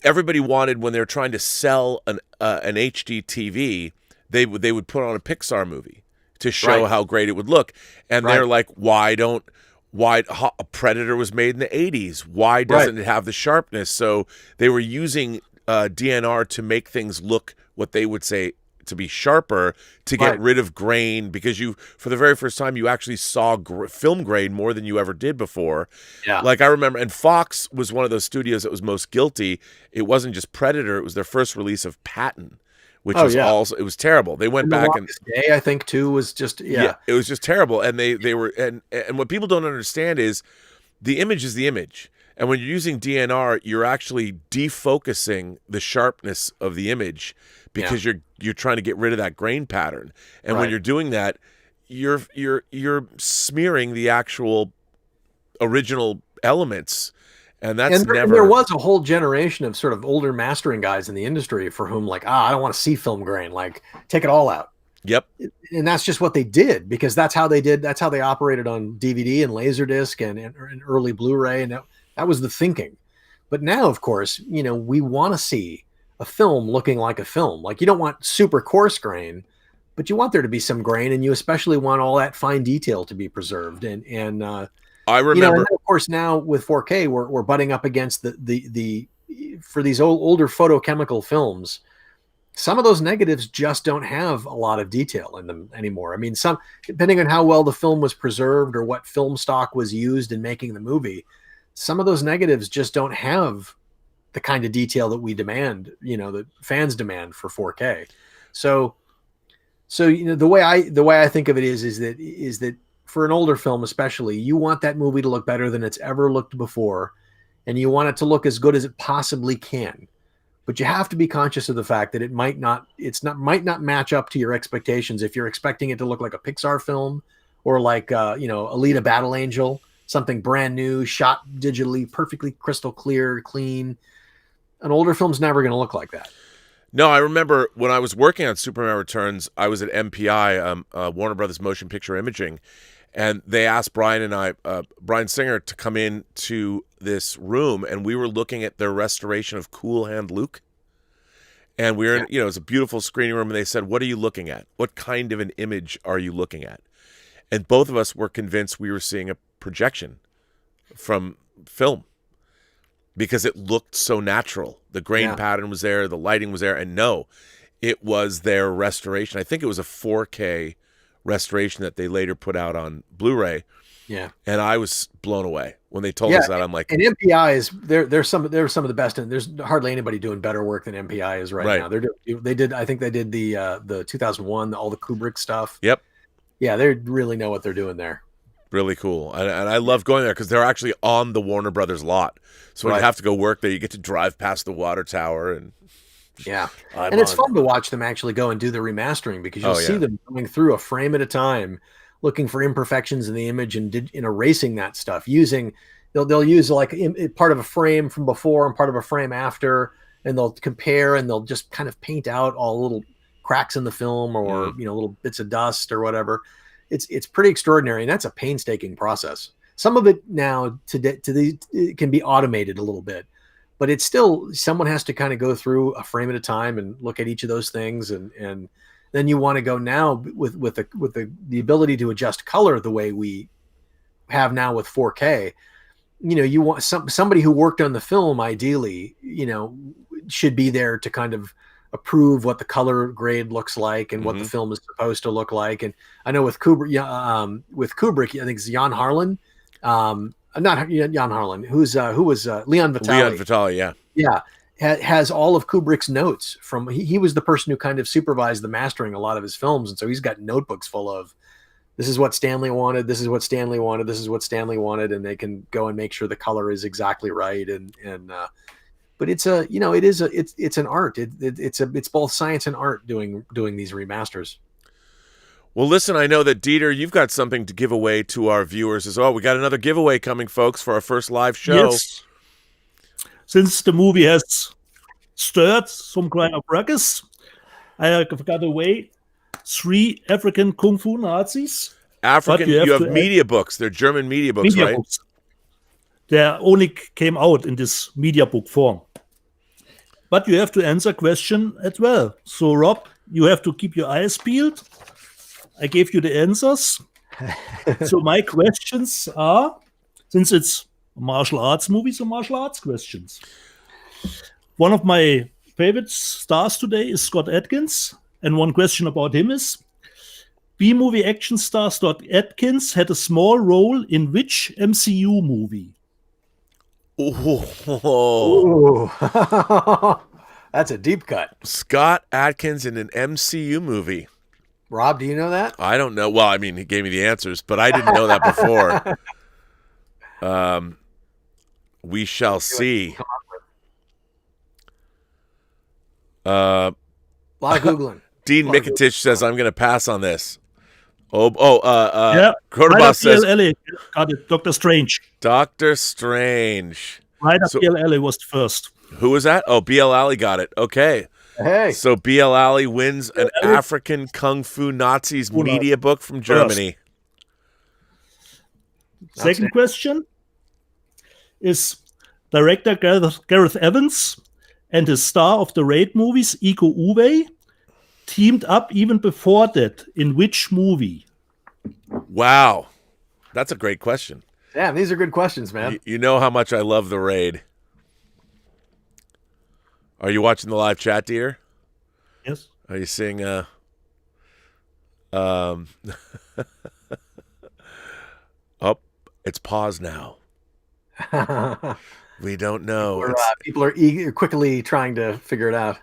everybody wanted when they're trying to sell an HD TV, they would put on a Pixar movie to show how great it would look, and they're like, why Predator was made in the 80s? Why doesn't it have the sharpness? So they were using DNR to make things look what they would say to be sharper, to get rid of grain, because for the very first time you actually saw film grain more than you ever did before. Yeah. Like I remember, and Fox was one of those studios that was most guilty. It wasn't just Predator, it was their first release of Patton, which also, it was terrible. They went back and Day, I think too, was just it was just terrible. And they were and what people don't understand is the image is the image. And when you're using DNR, you're actually defocusing the sharpness of the image because you're trying to get rid of that grain pattern. And when you're doing that, you're smearing the actual original elements. And there was a whole generation of sort of older mastering guys in the industry for whom, like, I don't want to see film grain, like, take it all out. Yep. And that's just what they did, because that's how they operated on DVD and Laserdisc and early Blu-ray, and that was the thinking. But now, of course, we want to see a film looking like a film. Like, you don't want super coarse grain, but you want there to be some grain, and you especially want all that fine detail to be preserved. And I remember, and of course, now with 4K, we're butting up against the for these older photochemical films. Some of those negatives just don't have a lot of detail in them anymore. I mean, depending on how well the film was preserved or what film stock was used in making the movie, some of those negatives just don't have the kind of detail that we demand, that fans demand for 4K. So the way I think of it is that for an older film, especially, you want that movie to look better than it's ever looked before, and you want it to look as good as it possibly can. But you have to be conscious of the fact that it might not match up to your expectations if you're expecting it to look like a Pixar film or like Alita Battle Angel, something brand new, shot digitally, perfectly crystal clear, clean. An older film's never going to look like that. No, I remember when I was working on Superman Returns, I was at MPI, Warner Brothers Motion Picture Imaging, and they asked Brian and I, Brian Singer, to come in to this room, and we were looking at their restoration of Cool Hand Luke. And we were in, it was a beautiful screening room, and they said, "What are you looking at? What kind of an image are you looking at?" And both of us were convinced we were seeing a projection from film, because it looked so natural. The grain pattern was there, the lighting was there, and no, it was their restoration. I think it was a 4K restoration that they later put out on Blu-ray. Yeah. And I was blown away when they told us that. I'm like, and MPI is they're some of the best, and there's hardly anybody doing better work than MPI is right now. I think they did the 2001, all the Kubrick stuff. Yep. Yeah, they really know what they're doing there. Really cool. And I love going there because they're actually on the Warner Brothers lot. So when you have to go work there, you get to drive past the water tower. And it's fun to watch them actually go and do the remastering, because you'll see them going through a frame at a time, looking for imperfections in the image and erasing that stuff. They'll use like part of a frame from before and part of a frame after, and they'll compare, and they'll just kind of paint out all little cracks in the film or little bits of dust or whatever. It's pretty extraordinary, and that's a painstaking process. Some of it now it can be automated a little bit, but it's still, someone has to kind of go through a frame at a time and look at each of those things, and then you want to go now with the ability to adjust color the way we have now with 4K. You want somebody who worked on the film, ideally, should be there to kind of approve what the color grade looks like and what the film is supposed to look like. And I know with Kubrick, I think it's Jan Harlan, not Jan Harlan, who was Leon Vitali. Leon Vitali, yeah, has all of Kubrick's notes from. He was the person who kind of supervised the mastering a lot of his films, and so he's got notebooks full of, this is what Stanley wanted, this is what Stanley wanted, this is what Stanley wanted, and they can go and make sure the color is exactly right. But it's an art. It's both science and art doing these remasters. Well, listen, I know that Dieter, you've got something to give away to our viewers as well. We got another giveaway coming, folks, for our first live show. Yes. Since the movie has stirred some kind of ruckus, I have got away 3 African Kung Fu Nazis. You have media books. They're German media books, right? Books. They only came out in this media book form. But you have to answer question as well. So, Rob, you have to keep your eyes peeled. I gave you the answers. So my questions are, since it's a martial arts movie, so martial arts questions. One of my favorite stars today is Scott Adkins. And one question about him is, B-movie action star Scott Adkins had a small role in which MCU movie? Oh, that's a deep cut. Scott Adkins in an MCU movie. Rob, do you know that? I don't know. Well, I mean, he gave me the answers, but I didn't know that before. We shall see. A lot of Googling. Dean Mikitich says, I'm going to pass on this. Yeah, Crotobos says, got it. Doctor Strange. Doctor Strange. Right up BL Alley was the first. Who was that? Oh, BL Alley got it. Okay. Hey. So BL Alley wins an African Kung Fu Nazis media book from Germany. Second question is director Gareth Evans and the star of the Raid movies, Iko Uwais, teamed up even before that. In which movie? Wow. That's a great question. Damn, these are good questions, man. You know how much I love the Raid. Are you watching the live chat, Dieter? Yes. Are you seeing it's paused now. We don't know. People are quickly trying to figure it out.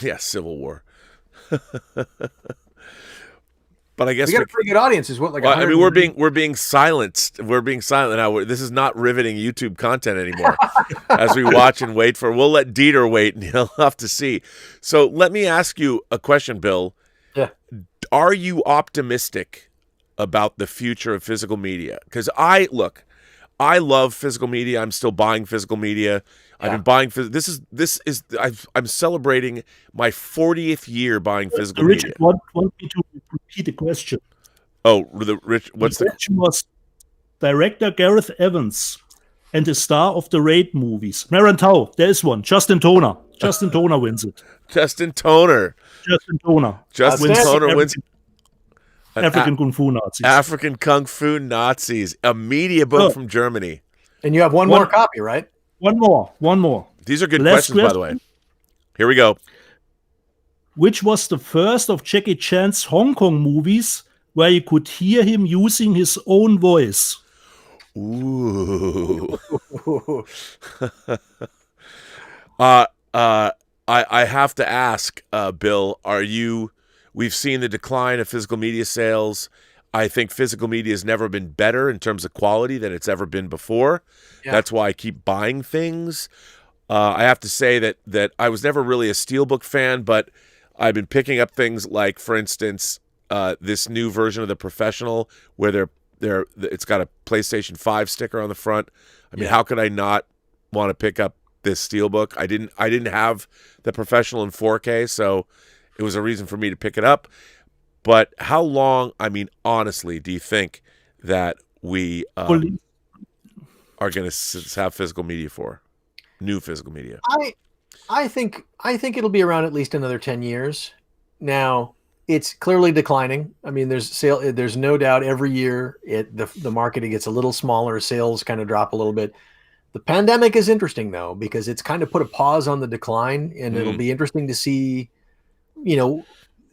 Yeah, Civil War. But I guess we got a pretty good audience. Is what like? I mean, we're being silenced. We're being silent now. This is not riveting YouTube content anymore. As we watch and wait for, we'll let Dieter wait, and he'll have to see. So let me ask you a question, Bill. Yeah. Are you optimistic about the future of physical media? Because I love physical media. I'm still buying physical media. I've been buying. I'm celebrating my 40th year buying physical media. Richard, want me to repeat the question? Oh, what's the question? Was director Gareth Evans and the star of the Raid movies. Marantau, there is one. Justin Toner. Justin Toner wins it. Justin Toner wins. African Kung Fu Nazis. African Kung Fu Nazis, a media book from Germany. And you have one more copy, right? One more. These are good questions, by the way. Here we go. Which was the first of Jackie Chan's Hong Kong movies where you could hear him using his own voice? Ooh. I have to ask, Bill, we've seen the decline of physical media sales. I think physical media has never been better in terms of quality than it's ever been before. Yeah. That's why I keep buying things. I have to say that I was never really a Steelbook fan, but I've been picking up things like, for instance, this new version of The Professional where it's got a PlayStation 5 sticker on the front. I mean, how could I not want to pick up this Steelbook? I didn't have The Professional in 4K, so it was a reason for me to pick it up. But how long, I mean, honestly, do you think that we Police. are going to have physical media for? New physical media? I think it'll be around at least another 10 years. Now, it's clearly declining. I mean, there's no doubt every year the market gets a little smaller, sales kind of drop a little bit. The pandemic is interesting though, because it's kind of put a pause on the decline, and it'll be interesting to see,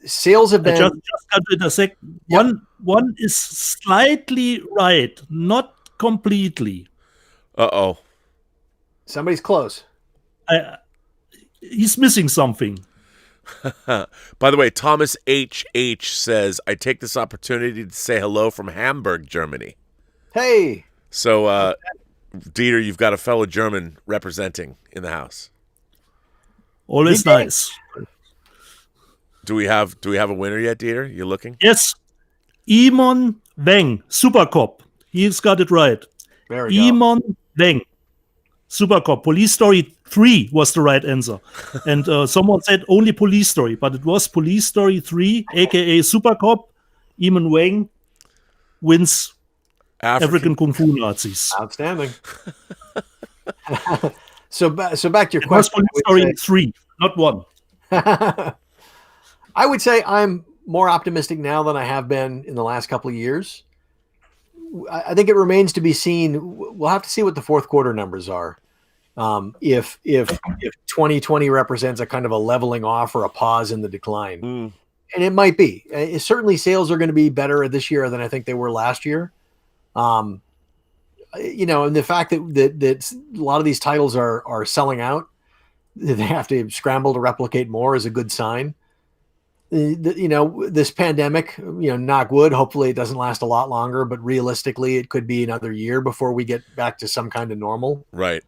sales have been Just cut it a sec. Yep. One is slightly right, not completely. Uh-oh. somebody's close. He's missing something. By the way, Thomas H.H. says, I take this opportunity to say hello from Hamburg, Germany. Hey. So, Dieter, you've got a fellow German representing in the house. Always nice. Do we have a winner yet, Dieter? You looking? Yes. Imon Weng, Super Cop. He's got it right. There we go. Imon Weng, Super Cop. Police Story 3 was the right answer. And someone said only Police Story, but it was Police Story 3, a.k.a. Super Cop. Imon Weng wins African Kung Fu Nazis. Outstanding. So back to your It was question. Police Story 3, not 1. I would say I'm more optimistic now than I have been in the last couple of years. I think it remains to be seen. We'll have to see what the fourth quarter numbers are. If 2020 represents a kind of a leveling off or a pause in the decline, and it might be. Certainly, sales are going to be better this year than I think they were last year. And the fact that a lot of these titles are selling out, they have to scramble to replicate more is a good sign. This pandemic, knock wood, hopefully it doesn't last a lot longer, but realistically it could be another year before we get back to some kind of normal. Right.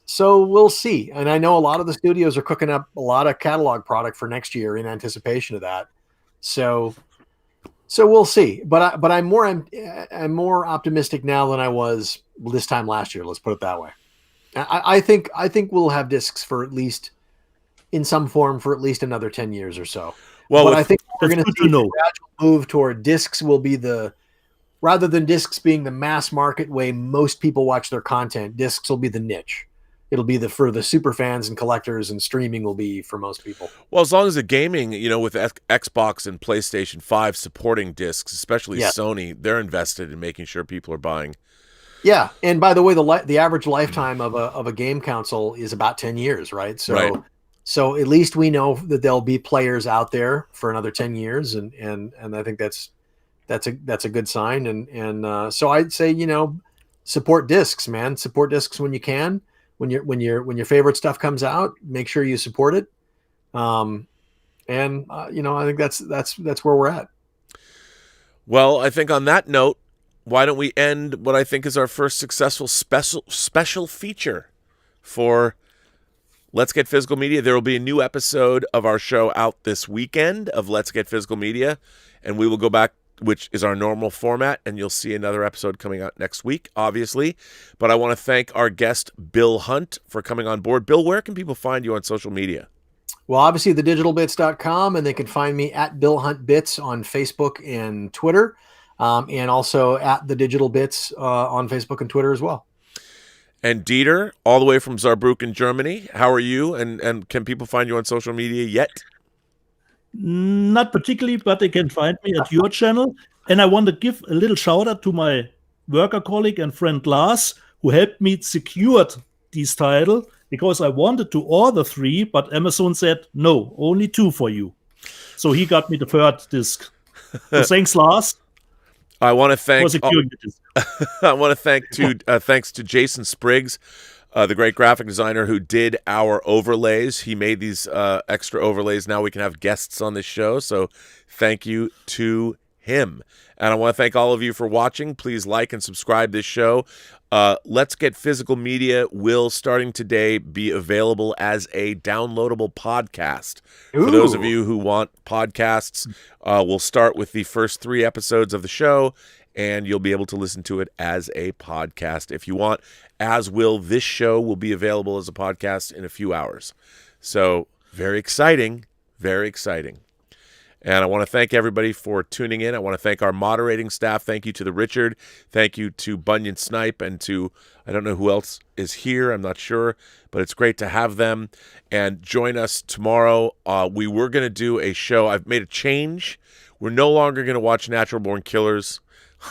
So we'll see. And I know a lot of the studios are cooking up a lot of catalog product for next year in anticipation of that. So we'll see. But I'm more optimistic now than I was this time last year. Let's put it that way. I think we'll have discs for at least in some form for at least another 10 years or so. Well, but I think we're going to see a gradual move toward discs will be rather than discs being the mass market way most people watch their content, discs will be the niche. It'll be for the super fans and collectors, and streaming will be for most people. Well, as long as the gaming, with Xbox and PlayStation 5 supporting discs, especially Sony, they're invested in making sure people are buying. Yeah, and by the way, the average lifetime of a game console is about 10 years, right? So at least we know that there'll be players out there for another 10 years, and I think that's a good sign. And so I'd say support discs, man. Support discs when you can. When your favorite stuff comes out, make sure you support it. I think that's where we're at. Well, I think on that note, why don't we end what I think is our first successful special feature for Let's Get Physical Media. There will be a new episode of our show out this weekend of Let's Get Physical Media, and we will go back, which is our normal format, and you'll see another episode coming out next week, obviously. But I want to thank our guest, Bill Hunt, for coming on board. Bill, where can people find you on social media? Well, obviously, thedigitalbits.com, and they can find me at Bill Hunt Bits on Facebook and Twitter, and also at The Digital Bits on Facebook and Twitter as well. And Dieter, all the way from Saarbrücken, Germany, how are you? And can people find you on social media yet? Not particularly, but they can find me at your channel. And I want to give a little shout out to my worker colleague and friend Lars, who helped me secure these titles, because I wanted to order 3, but Amazon said, no, only 2 for you. So he got me the 3rd disc. So thanks, Lars. I want to thank. I want to thank thanks to Jason Spriggs, the great graphic designer who did our overlays. He made these extra overlays. Now we can have guests on this show. So thank you to him. And I want to thank all of you for watching. Please like and subscribe this show. Let's Get Physical Media will, starting today, be available as a downloadable podcast. Ooh. For those of you who want podcasts, we'll start with the first 3 episodes of the show, and you'll be able to listen to it as a podcast if you want, as will this show will be available as a podcast in a few hours. So very exciting, very exciting. And I want to thank everybody for tuning in. I want to thank our moderating staff. Thank you to the Richard. Thank you to Bunyan Snipe and to, I don't know who else is here. I'm not sure, but it's great to have them. And join us tomorrow. We were going to do a show. I've made a change. We're no longer going to watch Natural Born Killers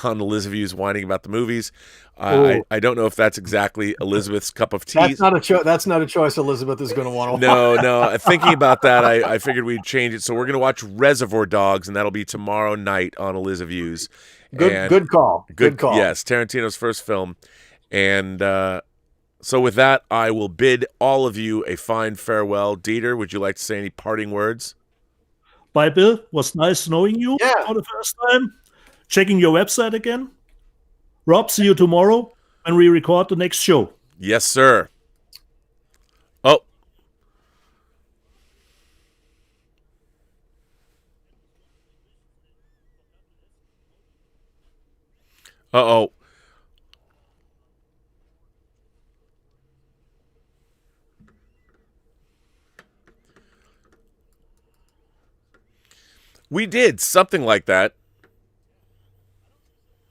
on Elizabeth's whining about the movies. I don't know if that's exactly Elizabeth's cup of tea. That's not a choice Elizabeth is going to want to watch. No. Thinking about that, I figured we'd change it. So we're going to watch Reservoir Dogs, and that'll be tomorrow night on Elizabeth's. Good call. Good call. Yes, Tarantino's first film. And so with that, I will bid all of you a fine farewell. Dieter, would you like to say any parting words? Bye, Bill. Was nice knowing you for the first time. Checking your website again. Rob, see you tomorrow when we record the next show. Yes, sir. Oh. Uh-oh. We did something like that.